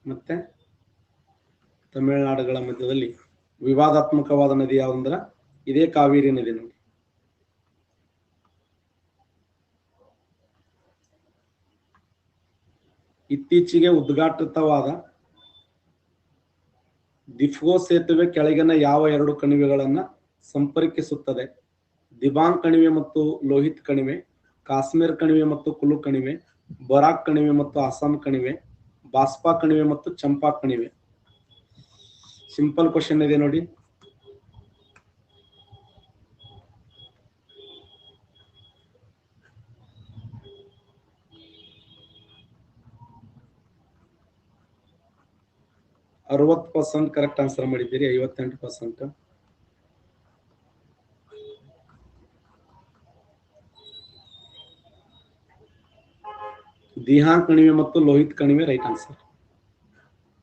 ಮತ್ತೆ ತಮಿಳುನಾಡುಗಳ ಮಧ್ಯದಲ್ಲಿ ವಿವಾದಾತ್ಮಕವಾದ ನದಿ ಯಾವಂದ್ರ ಇದೇ ಕಾವೇರಿ ನದಿ. ನೋಡಿ, ಇತ್ತೀಚೆಗೆ ಉದ್ಘಾಟಿತವಾದ ದಿಫ್ಗೋ ಸೇತುವೆ ಕೆಳಗಿನ ಯಾವ ಎರಡು ಕಣಿವೆಗಳನ್ನ ಸಂಪರ್ಕಿಸುತ್ತದೆ? ದಿಬಾಂಗ್ ಕಣಿವೆ ಮತ್ತು ಲೋಹಿತ್ ಕಣಿವೆ, ಕಾಶ್ಮೀರ್ ಕಣಿವೆ ಮತ್ತು ಕುಲು ಕಣಿವೆ, ಬರಾಕ್ ಕಣಿವೆ ಮತ್ತು ಅಸ್ಸಾಂ ಕಣಿವೆ, ಬಾಸ್ಪಾ ಕಣಿವೆ ಮತ್ತು ಚಂಪಾ ಕಣಿವೆ. ಸಿಂಪಲ್ ಕ್ವಶನ್ ಇದೆ ನೋಡಿ. %60 ಕರೆಕ್ಟ್ ಆನ್ಸರ್ ಮಾಡಿದ್ದೀರಿ. 58%. ದಿಹಾಂಗ್ ಕಣಿವೆ ಮತ್ತು ಲೋಹಿತ್ ಕಣಿವೆ ರೈಟ್ ಆನ್ಸರ್.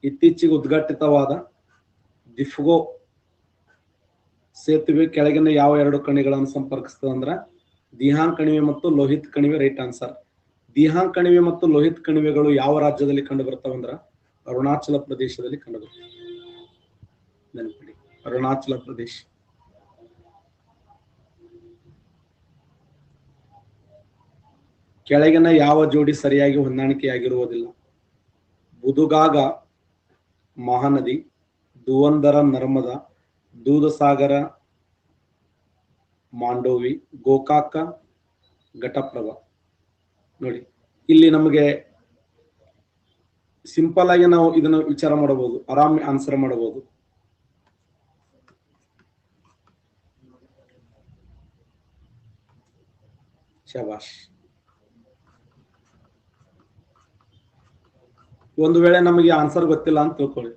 ಇತ್ತೀಚೆಗೆ ಉದ್ಘಾಟಿತವಾದ ದಿಫ್ಗೋ ಸೇತುವೆ ಕೆಳಗಿನ ಯಾವ ಎರಡು ಕಣಿವೆಗಳನ್ನು ಸಂಪರ್ಕಿಸ್ತದೆ ಅಂದ್ರ ದಿಹಾಂಗ್ ಕಣಿವೆ ಮತ್ತು ಲೋಹಿತ್ ಕಣಿವೆ ರೈಟ್ ಆನ್ಸರ್. ದಿಹಾಂಗ್ ಕಣಿವೆ ಮತ್ತು ಲೋಹಿತ್ ಕಣಿವೆಗಳು ಯಾವ ರಾಜ್ಯದಲ್ಲಿ ಕಂಡು ಬರ್ತಾವಂದ್ರ ಅರುಣಾಚಲ ಪ್ರದೇಶದಲ್ಲಿ ಕಂಡು ಬರ್ತವೆ. ನೆನಪಿಡಿ, ಅರುಣಾಚಲ ಪ್ರದೇಶ. ಕೆಳಗಿನ ಯಾವ ಜೋಡಿ ಸರಿಯಾಗಿ ಹೊಂದಾಣಿಕೆಯಾಗಿರುವುದಿಲ್ಲ? ಬುದುಗಾಗ ಮಹಾನದಿ, ದುವಂದರ ನರ್ಮದಾ, ದೂಧಸಾಗರ ಮಾಂಡೋವಿ, ಗೋಕಾಕ ಘಟಪ್ರಭಾ. ನೋಡಿ, ಇಲ್ಲಿ ನಮಗೆ ಸಿಂಪಲ್ ಆಗಿ ನಾವು ಇದನ್ನು ವಿಚಾರ ಮಾಡಬಹುದು, ಆರಾಮ್ ಆನ್ಸರ್ ಮಾಡಬಹುದು. ಶಬಾಷ್. ಒಂದು ವೇಳೆ ನಮಗೆ ಆನ್ಸರ್ ಗೊತ್ತಿಲ್ಲ ಅಂತ ತಿಳ್ಕೊಳ್ಳಿ.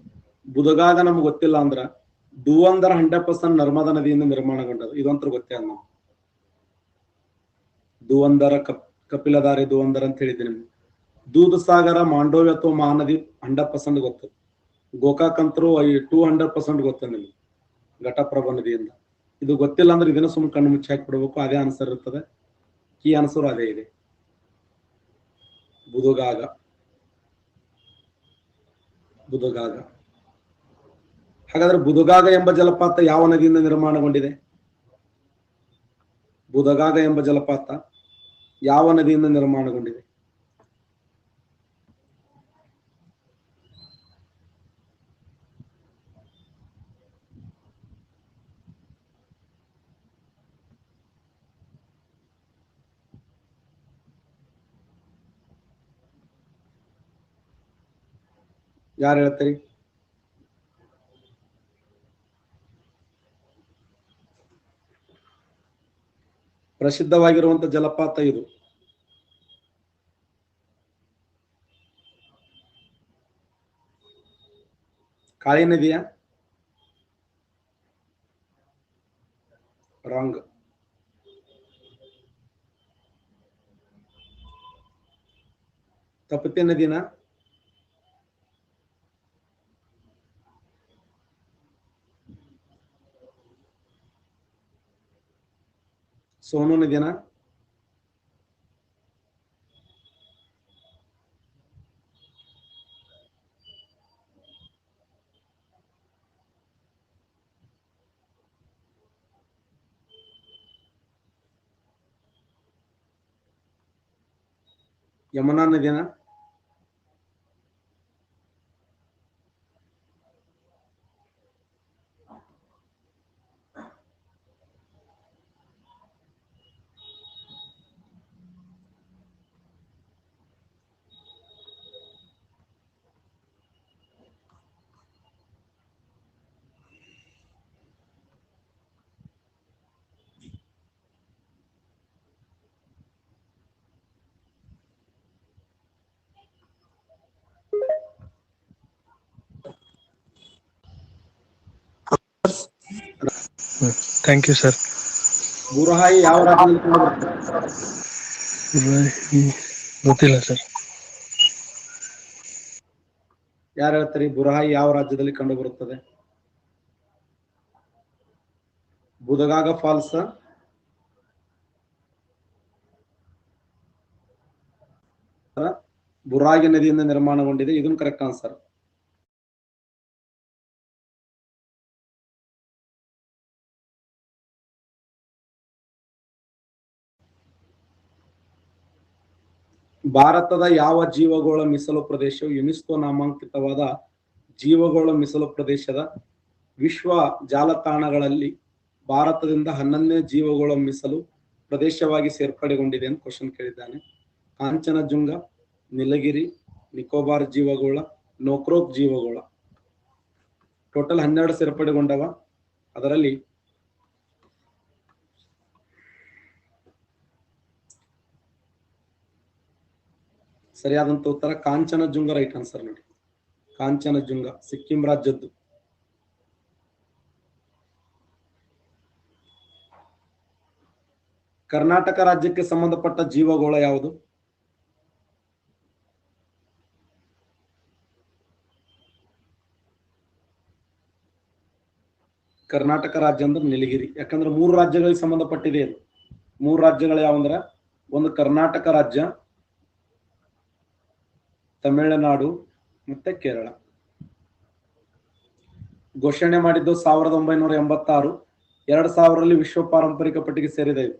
ಬುಧಗಾಗ ನಮ್ಗೆ ಗೊತ್ತಿಲ್ಲ ಅಂದ್ರ ದುವಂದರ 100% ನರ್ಮದಾ ನದಿಯಿಂದ ನಿರ್ಮಾಣಗೊಂಡದು. ಇದಂತೂ ಗೊತ್ತೇ ಅಲ್ಲ. ದುವಂದರ ಕಪಿಲಧಾರೆ ದುವಂದರ ಅಂತ ಹೇಳಿದ್ದೀನಿ ನಿಮ್ಗೆ. ದೂಧಸಾಗರ ಮಾಂಡೋವಿ ಅಥವಾ ಮಹಾನದಿ 100% ಗೊತ್ತು. ಗೋಕಾಕ್ ಅಂತರೂ 200% ಗೊತ್ತು ನಿಮ್ಗೆ ಘಟಪ್ರಭಾ ನದಿಯಿಂದ. ಇದು ಗೊತ್ತಿಲ್ಲ ಅಂದ್ರೆ ಇದನ್ನ ಸುಮ್ಮನೆ ಕಣ್ಣು ಮುಚ್ಚಿ ಹಾಕಿಬಿಡ್ಬೇಕು, ಅದೇ ಆನ್ಸರ್ ಇರ್ತದೆ. ಕೀ ಆನ್ಸರ್ ಅದೇ ಇದೆ, ಬುಧಗಾಗ. ಬುಧಗಾಗ. ಹಾಗಾದ್ರೆ ಬುಧಗಾಗ ಎಂಬ ಜಲಪಾತ ಯಾವ ನದಿಯಿಂದ ನಿರ್ಮಾಣಗೊಂಡಿದೆ? ಬುಧಗಾಗ ಎಂಬ ಜಲಪಾತ ಯಾವ ನದಿಯಿಂದ ನಿರ್ಮಾಣಗೊಂಡಿದೆ? ಯಾರು ಹೇಳ್ತೀರಿ? ಪ್ರಸಿದ್ಧವಾಗಿರುವಂತ ಜಲಪಾತ ಇದು. ಕಾಳಿ ನದಿಯ? ರಾಂಗ್. ತಪತಿ ನದಿನ? ಸೋನು ನದಿನ? ಯಮುನಾ ನದಿನ? Thank you sir. ಬುರಹಾಯಿ ಯಾವ ರಾಜ್ಯದಲ್ಲಿ ಕಂಡುಬರುತ್ತದೆ? ಗೊತ್ತಿಲ್ಲ ಸರ್. ಯಾರು ಹೇಳ್ತಾರೆ ಬುರಹಾಯಿ ಯಾವ ರಾಜ್ಯದಲ್ಲಿ ಕಂಡುಬರುತ್ತದೆ? ಬುಧಗಾಗ ಫಾಲ್ಸ್, ಬುರಾಗಿ ನದಿಯಿಂದ ನಿರ್ಮಾಣಗೊಂಡಿದೆ. ಇದನ್ನು ಕರೆಕ್ಟ್ ಆನ್ಸರ್. ಭಾರತದ ಯಾವ ಜೀವಗೋಳ ಮೀಸಲು ಪ್ರದೇಶವು ಯುನೆಸ್ಕೋ ನಾಮಾಂಕಿತವಾದ ಜೀವಗೋಳ ಮೀಸಲು ಪ್ರದೇಶದ ವಿಶ್ವ ಜಾಲತಾಣಗಳಲ್ಲಿ ಭಾರತದಿಂದ 11ನೇ ಜೀವಗೋಳ ಮೀಸಲು ಪ್ರದೇಶವಾಗಿ ಸೇರ್ಪಡೆಗೊಂಡಿದೆ ಅಂತ ಕ್ವಶನ್ ಕೇಳಿದ್ದಾನೆ. ಕಾಂಚನಜುಂಗ, ನೀಲಗಿರಿ, ನಿಕೋಬಾರ್ ಜೀವಗೋಳ, ನೋಕ್ರೋಕ್ ಜೀವಗೋಳ. ಟೋಟಲ್ 12 ಸೇರ್ಪಡೆಗೊಂಡವ. ಅದರಲ್ಲಿ ಸರಿಯಾದಂತ ಉತ್ತರ ಕಾಂಚನಜುಂಗ ರೈಟ್ ಆನ್ಸರ್ ನೋಡಿ. ಕಾಂಚನಜುಂಗ ಸಿಕ್ಕಿಂ ರಾಜ್ಯದ್ದು. ಕರ್ನಾಟಕ ರಾಜ್ಯಕ್ಕೆ ಸಂಬಂಧಪಟ್ಟ ಜೀವಗೋಳ ಯಾವುದು? ಕರ್ನಾಟಕ ರಾಜ್ಯ ಅಂದ್ರೆ ನೀಲಗಿರಿ. ಯಾಕಂದ್ರೆ 3 ರಾಜ್ಯಗಳಿಗೆ ಸಂಬಂಧಪಟ್ಟಿದೆ ಇದು. 3 ರಾಜ್ಯಗಳು ಯಾವಂದ್ರ, ಒಂದು ಕರ್ನಾಟಕ ರಾಜ್ಯ, ತಮಿಳುನಾಡು ಮತ್ತೆ ಕೇರಳ. ಘೋಷಣೆ ಮಾಡಿದ್ದು 1986. 2000ರಲ್ಲಿ ವಿಶ್ವ ಪಾರಂಪರಿಕ ಪಟ್ಟಿಗೆ ಸೇರಿದೆ ಇದು.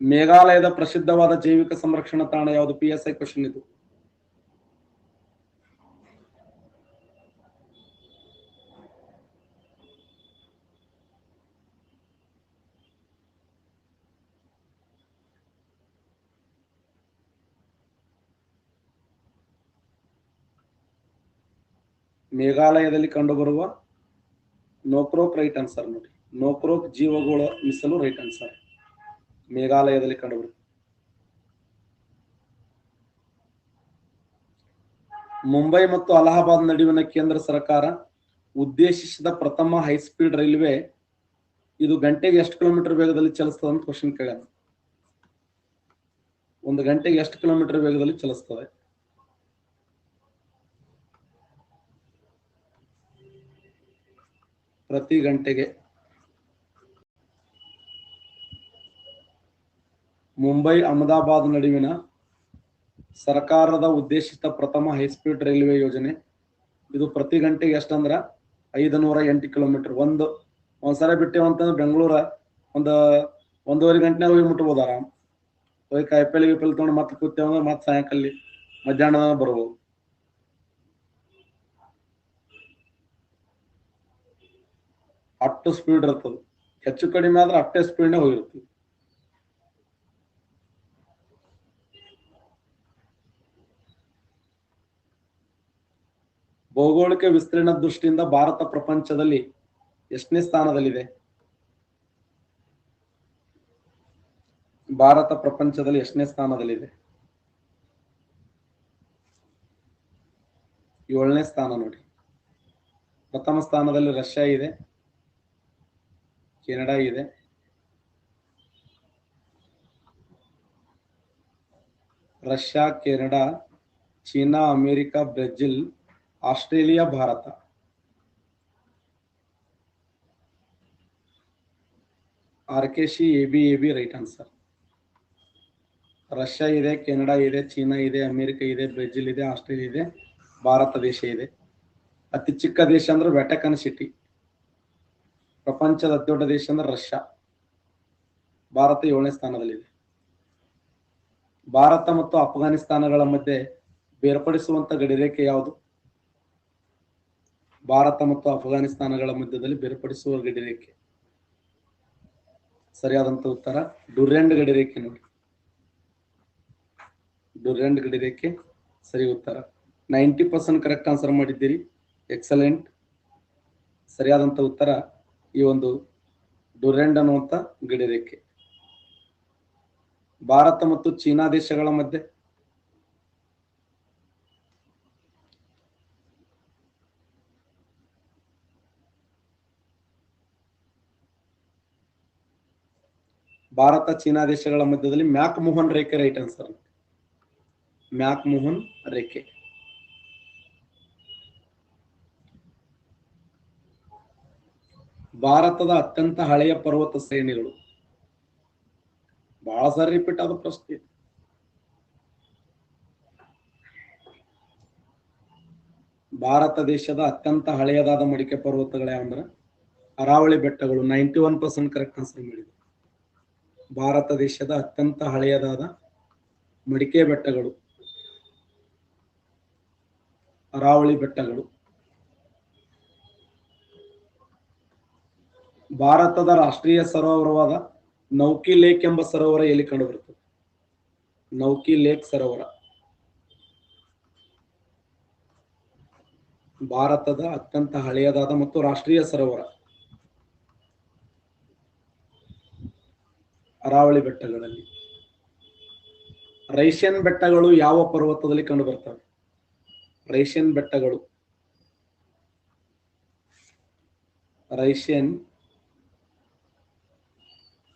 ಮೇಘಾಲಯದ ಪ್ರಸಿದ್ಧವಾದ ಜೈವಿಕ ಸಂರಕ್ಷಣಾ ತಾಣ ಯಾವುದು? PSI ಕ್ವಶನ್ ಇದು. ಮೇಘಾಲಯದಲ್ಲಿ ಕಂಡುಬರುವ ನೋಕ್ರೋಕ್ ರೈಟ್ ಆನ್ಸರ್ ನೋಡಿ. ನೋಕ್ರೋಕ್ ಜೀವಗೋಳ ಮೀಸಲು ರೈಟ್ ಆನ್ಸರ್. ಮೇಘಾಲಯದಲ್ಲಿ ಕಂಡುಬರುತ್ತೆ. ಮುಂಬೈ ಮತ್ತು ಅಲಹಾಬಾದ್ ನಡುವಿನ ಕೇಂದ್ರ ಸರ್ಕಾರ ಉದ್ದೇಶಿಸಿದ ಪ್ರಥಮ ಹೈಸ್ಪೀಡ್ ರೈಲ್ವೆ ಇದು ಗಂಟೆಗೆ ಎಷ್ಟು ಕಿಲೋಮೀಟರ್ ವೇಗದಲ್ಲಿ ಚಲಿಸ್ತದೆ ಅಂತ ಕ್ವಶನ್ ಕೇಳ್ಯಾರ. ಒಂದು ಗಂಟೆಗೆ ಎಷ್ಟು ಕಿಲೋಮೀಟರ್ ವೇಗದಲ್ಲಿ ಚಲಿಸ್ತದೆ? ಪ್ರತಿ ಗಂಟೆಗೆ ಮುಂಬೈ ಅಹಮದಾಬಾದ್ ನಡುವಿನ ಸರ್ಕಾರದ ಉದ್ದೇಶಿತ ಪ್ರಥಮ ಹೈಸ್ಪೀಡ್ ರೈಲ್ವೆ ಯೋಜನೆ ಇದು ಪ್ರತಿ ಗಂಟೆಗೆ ಎಷ್ಟಂದ್ರ 508 ಕಿಲೋಮೀಟರ್. ಒಂದ್ಸಲ ಬಿಟ್ಟೇವಂತಂದ್ರೆ ಬೆಂಗಳೂರ ಒಂದೂವರೆ ಗಂಟೆನಾಗ ಹೋಗಿ ಮುಟ್ಬೋದು ಆರಾಮ್. ಹೋಗಿ ಕಾಯಿಪಲ್ಲೆ ತಗೊಂಡು ಮತ್ತೆ ಕೂತೇವಂದ್ರೆ ಮತ್ತೆ ಸಾಯಂಕಾಲ ಮಧ್ಯಾಹ್ನ ಬರ್ಬೋದು. ಅಷ್ಟು ಸ್ಪೀಡ್ ಇರ್ತದೆ. ಹೆಚ್ಚು ಕಡಿಮೆ ಆದ್ರೆ ಅಷ್ಟೇ ಸ್ಪೀಡ್ನೇ ಹೋಗಿರ್ತೀವಿ. ಭೌಗೋಳಿಕ ವಿಸ್ತೀರ್ಣ ದೃಷ್ಟಿಯಿಂದ ಭಾರತ ಪ್ರಪಂಚದಲ್ಲಿ ಎಷ್ಟನೇ ಸ್ಥಾನದಲ್ಲಿದೆ? ಭಾರತ ಪ್ರಪಂಚದಲ್ಲಿ ಎಷ್ಟನೇ ಸ್ಥಾನದಲ್ಲಿದೆ? 7ನೇ ಸ್ಥಾನ ನೋಡಿ. ಪ್ರಥಮ ಸ್ಥಾನದಲ್ಲಿ ರಷ್ಯಾ ಇದೆ, ಕೆನಡಾ ಇದೆ, Russia, Canada, China, America, Brazil, Australia, Bharat. RKC AB right answer. Russia ಇದೆ, ಕೆನಡಾ ಇದೆ, ಚೀನಾ ಇದೆ, ಅಮೆರಿಕ ಇದೆ, ಬ್ರೆಜಿಲ್ ಇದೆ, ಆಸ್ಟ್ರೇಲಿಯಾ ಇದೆ, ಭಾರತ ದೇಶ ಇದೆ. ಅತಿ ಚಿಕ್ಕ ದೇಶ ಅಂದ್ರೆ ವ್ಯಾಟಿಕನ್ ಸಿಟಿ. ಪ್ರಪಂಚದ ಅತಿ ದೊಡ್ಡ ದೇಶ ಅಂದ್ರೆ ರಷ್ಯಾ. ಭಾರತ 7ನೇ ಸ್ಥಾನದಲ್ಲಿದೆ. ಭಾರತ ಮತ್ತು ಅಫ್ಘಾನಿಸ್ತಾನಗಳ ಮಧ್ಯೆ ಬೇರ್ಪಡಿಸುವಂತ ಗಡಿರೇಖೆ ಯಾವುದು? ಭಾರತ ಮತ್ತು ಅಫ್ಘಾನಿಸ್ತಾನಗಳ ಮಧ್ಯದಲ್ಲಿ ಬೇರ್ಪಡಿಸುವ ಗಡಿರೇಖೆ ಸರಿಯಾದಂತ ಉತ್ತರ ಡುರೆಂಡ್ ಗಡಿರೇಖೆ ನೋಡಿ. ಡುರೆಂಡ್ ಗಡಿರೇಖೆ ಸರಿ ಉತ್ತರ. 90% ಕರೆಕ್ಟ್ ಆನ್ಸರ್ ಮಾಡಿದ್ದೀರಿ. ಎಕ್ಸಲೆಂಟ್. ಸರಿಯಾದಂತ ಉತ್ತರ ಈ ಒಂದು ಡುರೆಂಡ್ ಅನ್ನುವಂತ ಗಡಿರೇಖೆ. ಭಾರತ ಮತ್ತು ಚೀನಾ ದೇಶಗಳ ಮಧ್ಯೆ ಭಾರತ ಚೀನಾ ದೇಶಗಳ ಮಧ್ಯದಲ್ಲಿ ಮ್ಯಾಕ್ ಮೋಹನ್ ರೇಖೆ ರೈಟ್ ಆನ್ಸರ್. ಮ್ಯಾಕ್ ಮೋಹನ್ ರೇಖೆ. ಭಾರತದ ಅತ್ಯಂತ ಹಳೆಯ ಪರ್ವತ ಶ್ರೇಣಿಗಳು. ಬಹಳ ಸಾರಿ ರಿಪೀಟ್ ಆದ ಪ್ರಶ್ನೆ. ಭಾರತ ದೇಶದ ಅತ್ಯಂತ ಹಳೆಯದಾದ ಮಡಿಕೆ ಪರ್ವತಗಳು ಯಾವಂದ್ರೆ ಅರಾವಳಿ ಬೆಟ್ಟಗಳು. 91% ಕರೆಕ್ಟ್ ಆನ್ಸರ್ ಮಾಡಿದ್ರು. ಭಾರತ ದೇಶದ ಅತ್ಯಂತ ಹಳೆಯದಾದ ಮಡಿಕೆ ಬೆಟ್ಟಗಳು ಅರಾವಳಿ ಬೆಟ್ಟಗಳು. ಭಾರತದ ರಾಷ್ಟ್ರೀಯ ಸರೋವರವಾದ ನೌಕಿ ಲೇಕ್ ಎಂಬ ಸರೋವರ ಎಲ್ಲಿ ಕಂಡುಬರುತ್ತದೆ? ನೌಕಿ ಲೇಕ್ ಸರೋವರ ಭಾರತದ ಅತ್ಯಂತ ಹಳೆಯದಾದ ಮತ್ತು ರಾಷ್ಟ್ರೀಯ ಸರೋವರ ಅರಾವಳಿ ಬೆಟ್ಟಗಳಲ್ಲಿ. ರೈಷಿಯನ್ ಬೆಟ್ಟಗಳು ಯಾವ ಪರ್ವತದಲ್ಲಿ ಕಂಡುಬರ್ತವೆ? ರೈಷಿಯನ್ ಬೆಟ್ಟಗಳು ರೈಷಿಯನ್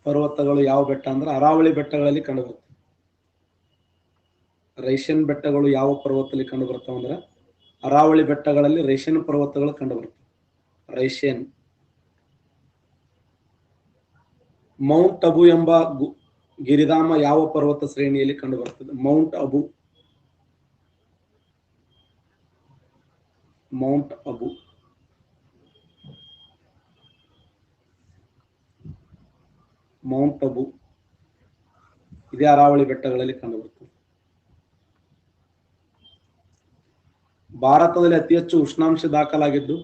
ಪರ್ವತಗಳು ಯಾವ ಬೆಟ್ಟ ಅಂದ್ರೆ ಅರಾವಳಿ ಬೆಟ್ಟಗಳಲ್ಲಿ ಕಂಡುಬರ್ತವೆ. ರೈಷಿಯನ್ ಬೆಟ್ಟಗಳು ಯಾವ ಪರ್ವತದಲ್ಲಿ ಕಂಡುಬರ್ತಾವ ಅಂದ್ರೆ ಅರಾವಳಿ ಬೆಟ್ಟಗಳಲ್ಲಿ ರೈಷಿಯನ್ ಪರ್ವತಗಳು ಕಂಡುಬರ್ತವೆ. ರೈಷಿಯನ್. ಮೌಂಟ್ ಅಬು ಎಂಬ ಗಿರಿಧಾಮ ಯಾವ ಪರ್ವತ ಶ್ರೇಣಿಯಲ್ಲಿ ಕಂಡುಬರುತ್ತದೆ? Mount Abu. Mount Abu Mount Abu ಇದೇ ಅರಾವಳಿ ಬೆಟ್ಟಗಳಲ್ಲಿ ಕಂಡುಬರುತ್ತದೆ. ಭಾರತದಲ್ಲಿ ಅತಿ ಹೆಚ್ಚು ಉಷ್ಣಾಂಶ ದಾಖಲಾಗಿದ್ದು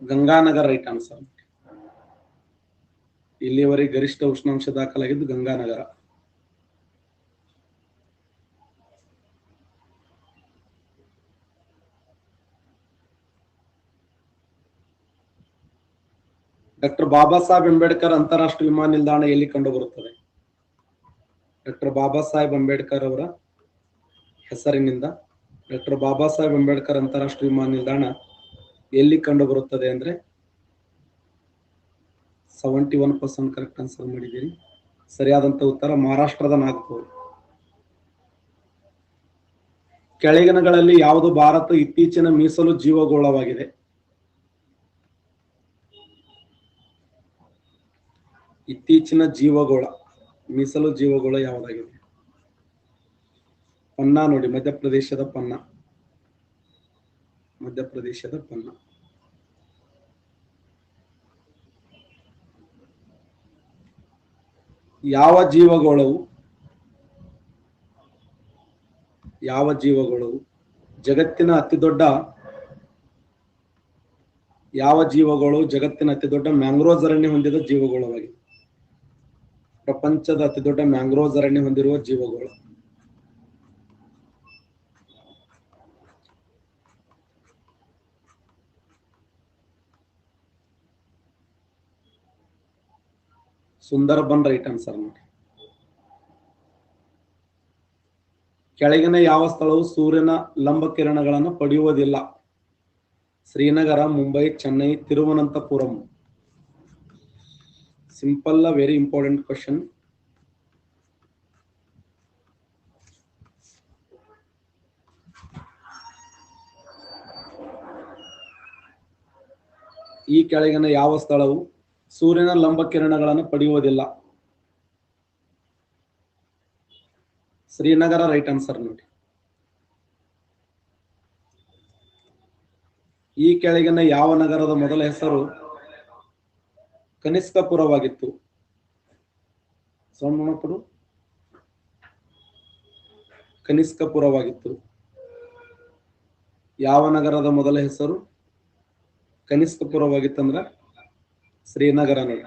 ಗಂಗಾನಗರ ರೈಟ್ ಆನ್ಸರ್. ಇಲ್ಲಿಯವರೆಗೆ ಗರಿಷ್ಠ ಉಷ್ಣಾಂಶ ದಾಖಲಾಗಿದ್ದು ಗಂಗಾನಗರ. ಡಾಕ್ಟರ್ ಬಾಬಾ ಸಾಹೇಬ್ ಅಂಬೇಡ್ಕರ್ ಅಂತಾರಾಷ್ಟ್ರೀಯ ವಿಮಾನ ನಿಲ್ದಾಣ ಎಲ್ಲಿ ಕಂಡುಬರುತ್ತದೆ? ಡಾಕ್ಟರ್ ಬಾಬಾ ಸಾಹೇಬ್ ಅಂಬೇಡ್ಕರ್ ಅವರ ಹೆಸರಿನಿಂದ ಡಾಕ್ಟರ್ ಬಾಬಾ ಸಾಹೇಬ್ ಅಂಬೇಡ್ಕರ್ ಅಂತಾರಾಷ್ಟ್ರೀಯ ವಿಮಾನ ನಿಲ್ದಾಣ ಎಲ್ಲಿ ಕಂಡುಬರುತ್ತದೆ ಅಂದ್ರೆ 71% ಕರೆಕ್ಟ್ ಆನ್ಸರ್ ಮಾಡಿದ್ದೀರಿ. ಸರಿಯಾದಂತ ಉತ್ತರ ಮಹಾರಾಷ್ಟ್ರದ ನಾಗ್ಪುರ್. ಕೆಳಗಿನಗಳಲ್ಲಿ ಯಾವುದು ಭಾರತ ಇತ್ತೀಚಿನ ಮೀಸಲು ಜೀವಗೋಳವಾಗಿದೆ? ಇತ್ತೀಚಿನ ಜೀವಗೋಳ ಮೀಸಲು ಜೀವಗೋಳ ಯಾವುದಾಗಿದೆ? ಪನ್ನಾ ನೋಡಿ, ಮಧ್ಯಪ್ರದೇಶದ ಪನ್ನಾ. ಮಧ್ಯಪ್ರದೇಶದ ಪನ್ನಾ. ಯಾವ ಜೀವಗೋಳವು ಜಗತ್ತಿನ ಅತಿದೊಡ್ಡ ಮ್ಯಾಂಗ್ರೋವ್ಸ್ ಅರಣ್ಯ ಹೊಂದಿದ ಜೀವಗೋಳವಾಗಿದೆ? ಪ್ರಪಂಚದ ಅತಿದೊಡ್ಡ ಮ್ಯಾಂಗ್ರೋವ್ಸ್ ಅರಣ್ಯ ಹೊಂದಿರುವ ಜೀವಗೋಳ. ಸುಂದರ್ಬನ್ ರೈಟ್ ಆನ್ಸರ್ ನೋಡಿ. ಕೆಳಗಿನ ಯಾವ ಸ್ಥಳವು ಸೂರ್ಯನ ಲಂಬ ಕಿರಣಗಳನ್ನು ಪಡೆಯುವುದಿಲ್ಲ? Srinagar, Mumbai, Chennai, Thiruvananthapuram. Simple, very important question. ಈ ಕೆಳಗಿನ ಯಾವ ಸ್ಥಳವು ಸೂರ್ಯನ ಲಂಬ ಕಿರಣಗಳನ್ನು ಪಡೆಯುವುದಿಲ್ಲ? ಶ್ರೀನಗರ ರೈಟ್ ಆನ್ಸರ್ ನೋಡಿ. ಈ ಕೆಳಗಿನ ಯಾವ ನಗರದ ಮೊದಲ ಹೆಸರು ಕನಿಷ್ಕಪುರವಾಗಿತ್ತು? ಸೋಮನಪುರ ಕನಿಷ್ಕಪುರವಾಗಿತ್ತು. ಯಾವ ನಗರದ ಮೊದಲ ಹೆಸರು ಕನಿಷ್ಕಪುರವಾಗಿತ್ತಂದ್ರ ಶ್ರೀನಗರ ನೋಡಿ.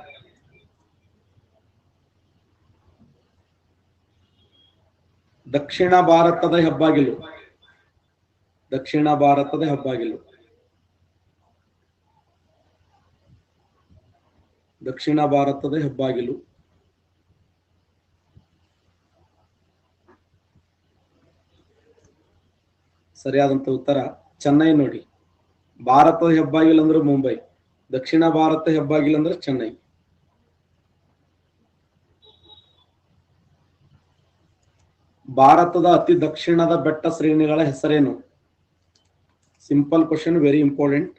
ದಕ್ಷಿಣ ಭಾರತದ ಹೆಬ್ಬಾಗಿಲು. ದಕ್ಷಿಣ ಭಾರತದ ಹೆಬ್ಬಾಗಿಲು. ದಕ್ಷಿಣ ಭಾರತದ ಹೆಬ್ಬಾಗಿಲು. ಸರಿಯಾದಂತ ಉತ್ತರ ಚೆನ್ನೈ. ನೋಡಿ, ಭಾರತದ ಹೆಬ್ಬಾಗಿಲು ಅಂದ್ರೆ ಮುಂಬೈ, ದಕ್ಷಿಣ ಭಾರತ ಹೆಬ್ಬಾಗಿಲು ಅಂದ್ರೆ ಚೆನ್ನೈ. ಭಾರತದ ಅತಿ ದಕ್ಷಿಣದ ಬೆಟ್ಟ ಶ್ರೇಣಿಗಳ ಹೆಸರೇನು? Simple question, very important.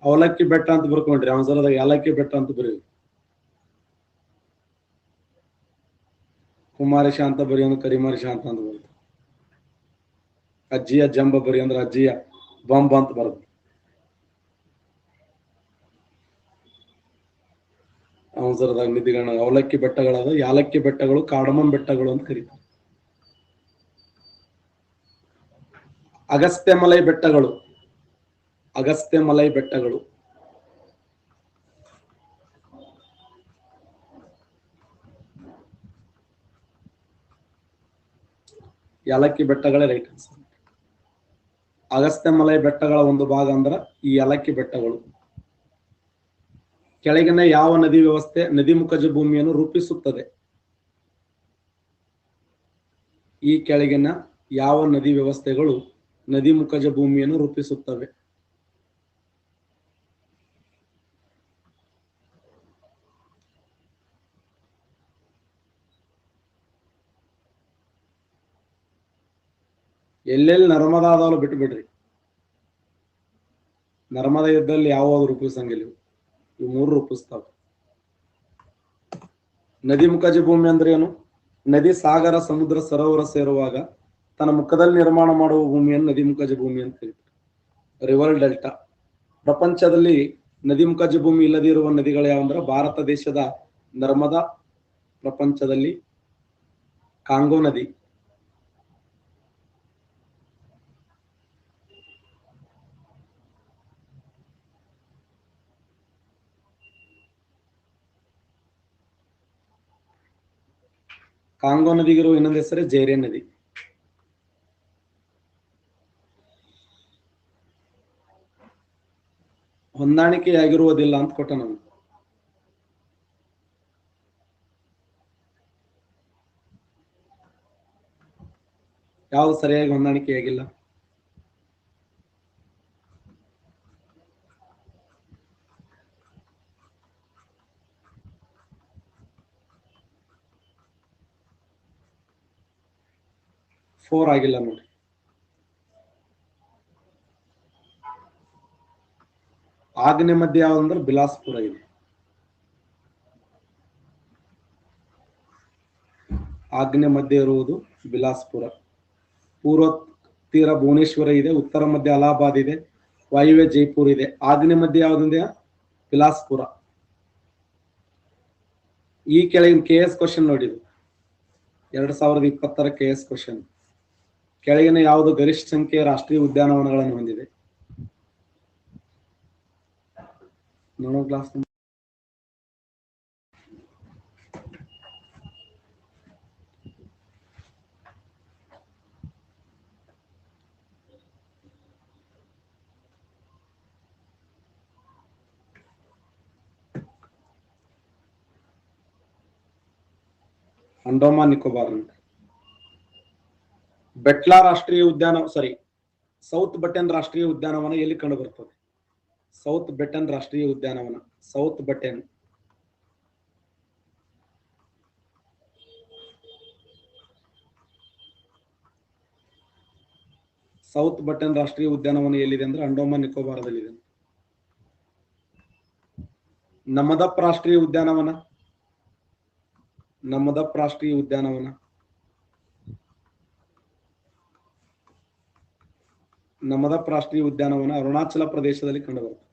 ಅವಲಕ್ಕಿ ಬೆಟ್ಟ ಅಂತ ಬರ್ಕೊಂಡ್ರಿ, ಅವಸರದಾಗ ಯಾಲಕ್ಕಿ ಬೆಟ್ಟ ಅಂತ ಬರೀ. ಕುಮಾರಿ ಶಾಂತ ಬರಿ ಅಂದ್ರೆ ಕರಿಮಾರಿ ಶಾಂತ ಅಂತ ಬರುತ್ತೆ. ಅಜ್ಜಿಯ ಜಂಬ ಬರಿ ಅಂದ್ರೆ ಅಜ್ಜಿಯ ಬಂಬ ಅಂತ ಬರುತ್ತೆ. ಅವಸರದಾಗ ನಿಧಿಗಣ ಅವಲಕ್ಕಿ ಬೆಟ್ಟಗಳಾದ ಯಾಲಕ್ಕಿ ಬೆಟ್ಟಗಳು, ಕಾರ್ಡಮಮ್ ಬೆಟ್ಟಗಳು ಅಂತ ಕರೀತಾರೆ. ಅಗಸ್ತ್ಯ ಮಲೈ ಬೆಟ್ಟಗಳು, ಅಗಸ್ತ್ಯ ಮಲೈ ಬೆಟ್ಟಗಳು. ಯಾಲಕ್ಕಿ ಬೆಟ್ಟಗಳೇ ರೈಟ್ ಆನ್ಸರ್. ಅಗಸ್ತ್ಯ ಮಲೈ ಬೆಟ್ಟಗಳ ಒಂದು ಭಾಗ ಅಂದ್ರ ಈ ಯಾಲಕ್ಕಿ ಬೆಟ್ಟಗಳು. ಕೆಳಗಿನ ಯಾವ ನದಿ ವ್ಯವಸ್ಥೆ ನದಿಮುಖಜ ಭೂಮಿಯನ್ನು ರೂಪಿಸುತ್ತದೆ? ಈ ಕೆಳಗಿನ ಯಾವ ನದಿ ವ್ಯವಸ್ಥೆಗಳು ನದಿಮುಖಜ ಭೂಮಿಯನ್ನು ರೂಪಿಸುತ್ತವೆ? ಎಲ್ಲೆಲ್ಲಿ ನರ್ಮದಾ ಅದಾವಲ್ಲ ಬಿಟ್ಟು ಬಿಡ್ರಿ. ನರ್ಮದಾ ಯುದ್ಧದಲ್ಲಿ ಯಾವ ರೂಪಿಸಂಗಿಲ್ಲ, ಇವು ಮೂರು ರೂಪಿಸ್ತಾವ. ನದಿಮುಖಜ ಭೂಮಿ ಅಂದ್ರೆ ಏನು? ನದಿ, ಸಾಗರ, ಸಮುದ್ರ, ಸರೋವರ ಸೇರುವಾಗ ತನ್ನ ಮುಖದಲ್ಲಿ ನಿರ್ಮಾಣ ಮಾಡುವ ಭೂಮಿಯನ್ನು ನದಿಮುಖಜ ಭೂಮಿ ಅಂತ ಕರೀತಾರೆ. River delta. ಪ್ರಪಂಚದಲ್ಲಿ ನದಿಮುಖಜ ಭೂಮಿ ಇಲ್ಲದೆ ಇರುವ ನದಿಗಳು ಯಾವಂದ್ರೆ ಭಾರತ ದೇಶದ ನರ್ಮದಾ, ಪ್ರಪಂಚದಲ್ಲಿ ಕಾಂಗೋ ನದಿ, ಕಾಂಗೋ ನದಿಗಿರುವ ಇನ್ನೊಂದು ಹೆಸರೇ ಜೈರೆ ನದಿ. ಹೊಂದಾಣಿಕೆಯಾಗಿರುವುದಿಲ್ಲ ಅಂತ ಕೊಟ್ಟ ನಮ್ಗೆ. ಯಾವ್ದು ಸರಿಯಾಗಿ ಹೊಂದಾಣಿಕೆಯಾಗಿಲ್ಲ? ಫೋರ್ ಆಗಿಲ್ಲ ನೋಡಿ. ಆಗ್ನೇಯ ಮಧ್ಯ ಯಾವ್ದಂದ್ರೆ ಬಿಲಾಸ್ಪುರ ಇದೆ. ಆಗ್ನೇಯ ಮಧ್ಯ ಇರುವುದು ಬಿಲಾಸ್ಪುರ. ಪೂರ್ವ ತೀರ ಭುವನೇಶ್ವರ ಇದೆ, ಉತ್ತರ ಮಧ್ಯ ಅಲಹಾಬಾದ್ ಇದೆ, ವಾಯುವ್ಯ ಜೈಪುರ್ ಇದೆ. ಆಗ್ನೇಯ ಮಧ್ಯ ಯಾವ್ದಿದೆ? ಬಿಲಾಸ್ಪುರ. ಈ ಕೆಳಗಿನ KS ಕ್ವಶನ್ ನೋಡಿದ್ರು, 2020 KS ಕ್ವಶನ್. ಕೆಳಗಿನ ಯಾವುದು ಗರಿಷ್ಠ ಸಂಖ್ಯೆಯ ರಾಷ್ಟ್ರೀಯ ಉದ್ಯಾನವನಗಳನ್ನು ಹೊಂದಿದೆ? ನೋಡೋ ಕ್ಲಾಸ್ ಅಂಡಮಾನ್ ನಿಕೋಬಾರ್. ಬೆಟ್ಲಾ ರಾಷ್ಟ್ರೀಯ ಉದ್ಯಾನ, ಸೌತ್ ಬಟೆನ್ ರಾಷ್ಟ್ರೀಯ ಉದ್ಯಾನವನ ಎಲ್ಲಿ ಕಂಡು ಬರ್ತದೆ? ಸೌತ್ ಬೆಟನ್ ರಾಷ್ಟ್ರೀಯ ಉದ್ಯಾನವನ, ಸೌತ್ ಬಟೆನ್. ಸೌತ್ ಬಟನ್ ರಾಷ್ಟ್ರೀಯ ಉದ್ಯಾನವನ ಎಲ್ಲಿದೆ ಅಂದ್ರೆ ಅಂಡಮಾನ್ ನಿಕೋಬಾರದಲ್ಲಿದೆ. ನಮದಪ್ ರಾಷ್ಟ್ರೀಯ ಉದ್ಯಾನವನ, ನಮದಪ್ ರಾಷ್ಟ್ರೀಯ ಉದ್ಯಾನವನ, ನಮದಪ್ ರಾಷ್ಟ್ರೀಯ ಉದ್ಯಾನವನ ಅರುಣಾಚಲ ಪ್ರದೇಶದಲ್ಲಿ ಕಂಡುಬರುತ್ತದೆ.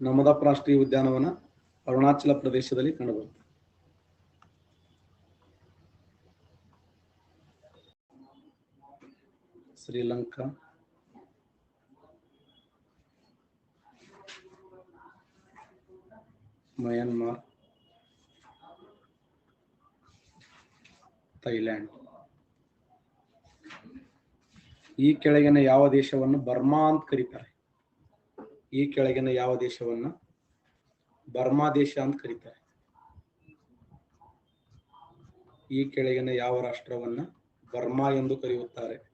ನಮದಪ್ ರಾಷ್ಟ್ರೀಯ ಉದ್ಯಾನವನ ಅರುಣಾಚಲ ಪ್ರದೇಶದಲ್ಲಿ ಕಂಡುಬರುತ್ತದೆ. ಶ್ರೀಲಂಕಾ, ಮಯನ್ಮಾರ್, ಥೈಲ್ಯಾಂಡ್. ಈ ಕೆಳಗಿನ ಯಾವ ದೇಶವನ್ನು ಬರ್ಮಾ ಅಂತ ಕರೀತಾರೆ? ಈ ಕೆಳಗಿನ ಯಾವ ದೇಶವನ್ನ ಬರ್ಮಾ ದೇಶ ಅಂತ ಕರೀತಾರೆ? ಈ ಕೆಳಗಿನ ಯಾವ ರಾಷ್ಟ್ರವನ್ನ ಬರ್ಮಾ ಎಂದು ಕರೆಯುತ್ತಾರೆ?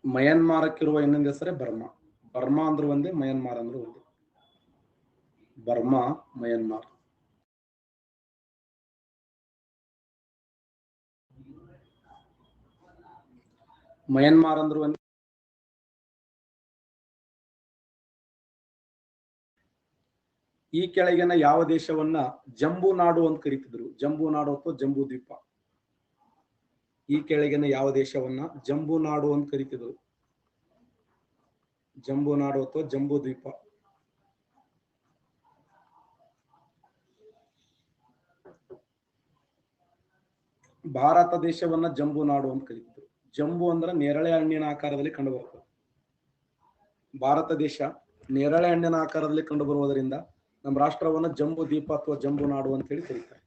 ಮಯನ್ಮಾರಕ್ಕಿರುವ ಇನ್ನೊಂದು ಹೆಸರೇ ಬರ್ಮಾ. ಬರ್ಮಾ ಅಂದ್ರೆ ಒಂದೇ, ಮಯನ್ಮಾರ್ ಅಂದ್ರೆ ಒಂದೇ. ಬರ್ಮಾ, ಮಯನ್ಮಾರ್. ಮಯನ್ಮಾರ್ ಅಂದ್ರೆ ಒಂದೇ. ಈ ಕೆಳಗಿನ ಯಾವ ದೇಶವನ್ನ ಜಂಬೂ ನಾಡು ಅಂತ ಕರೀತಿದ್ರು? ಜಂಬೂ ನಾಡು ಅಥವಾ ಜಂಬೂ ದ್ವೀಪ. ಈ ಕೆಳಗಿನ ಯಾವ ದೇಶವನ್ನ ಜಂಬೂ ನಾಡು ಅಂತ ಕರೀತಿದ್ರು? ಜಂಬೂ ನಾಡು ಅಥವಾ ಜಂಬೂ ದ್ವೀಪ. ಭಾರತ ದೇಶವನ್ನ ಜಂಬೂ ನಾಡು ಅಂತ ಕರೀತಿದ್ರು. ಜಂಬೂ ಅಂದ್ರೆ ನೇರಳೆ ಹಣ್ಣಿನ ಆಕಾರದಲ್ಲಿ ಕಂಡು ಬರ್ತದೆ. ಭಾರತ ದೇಶ ನೇರಳೆ ಹಣ್ಣಿನ ಆಕಾರದಲ್ಲಿ ಕಂಡು ಬರುವುದರಿಂದ ನಮ್ಮ ರಾಷ್ಟ್ರವನ್ನು ಜಂಬೂ ದ್ವೀಪ ಅಥವಾ ಜಂಬೂ ನಾಡು ಅಂತ ಹೇಳಿ ಕರೀತಾರೆ.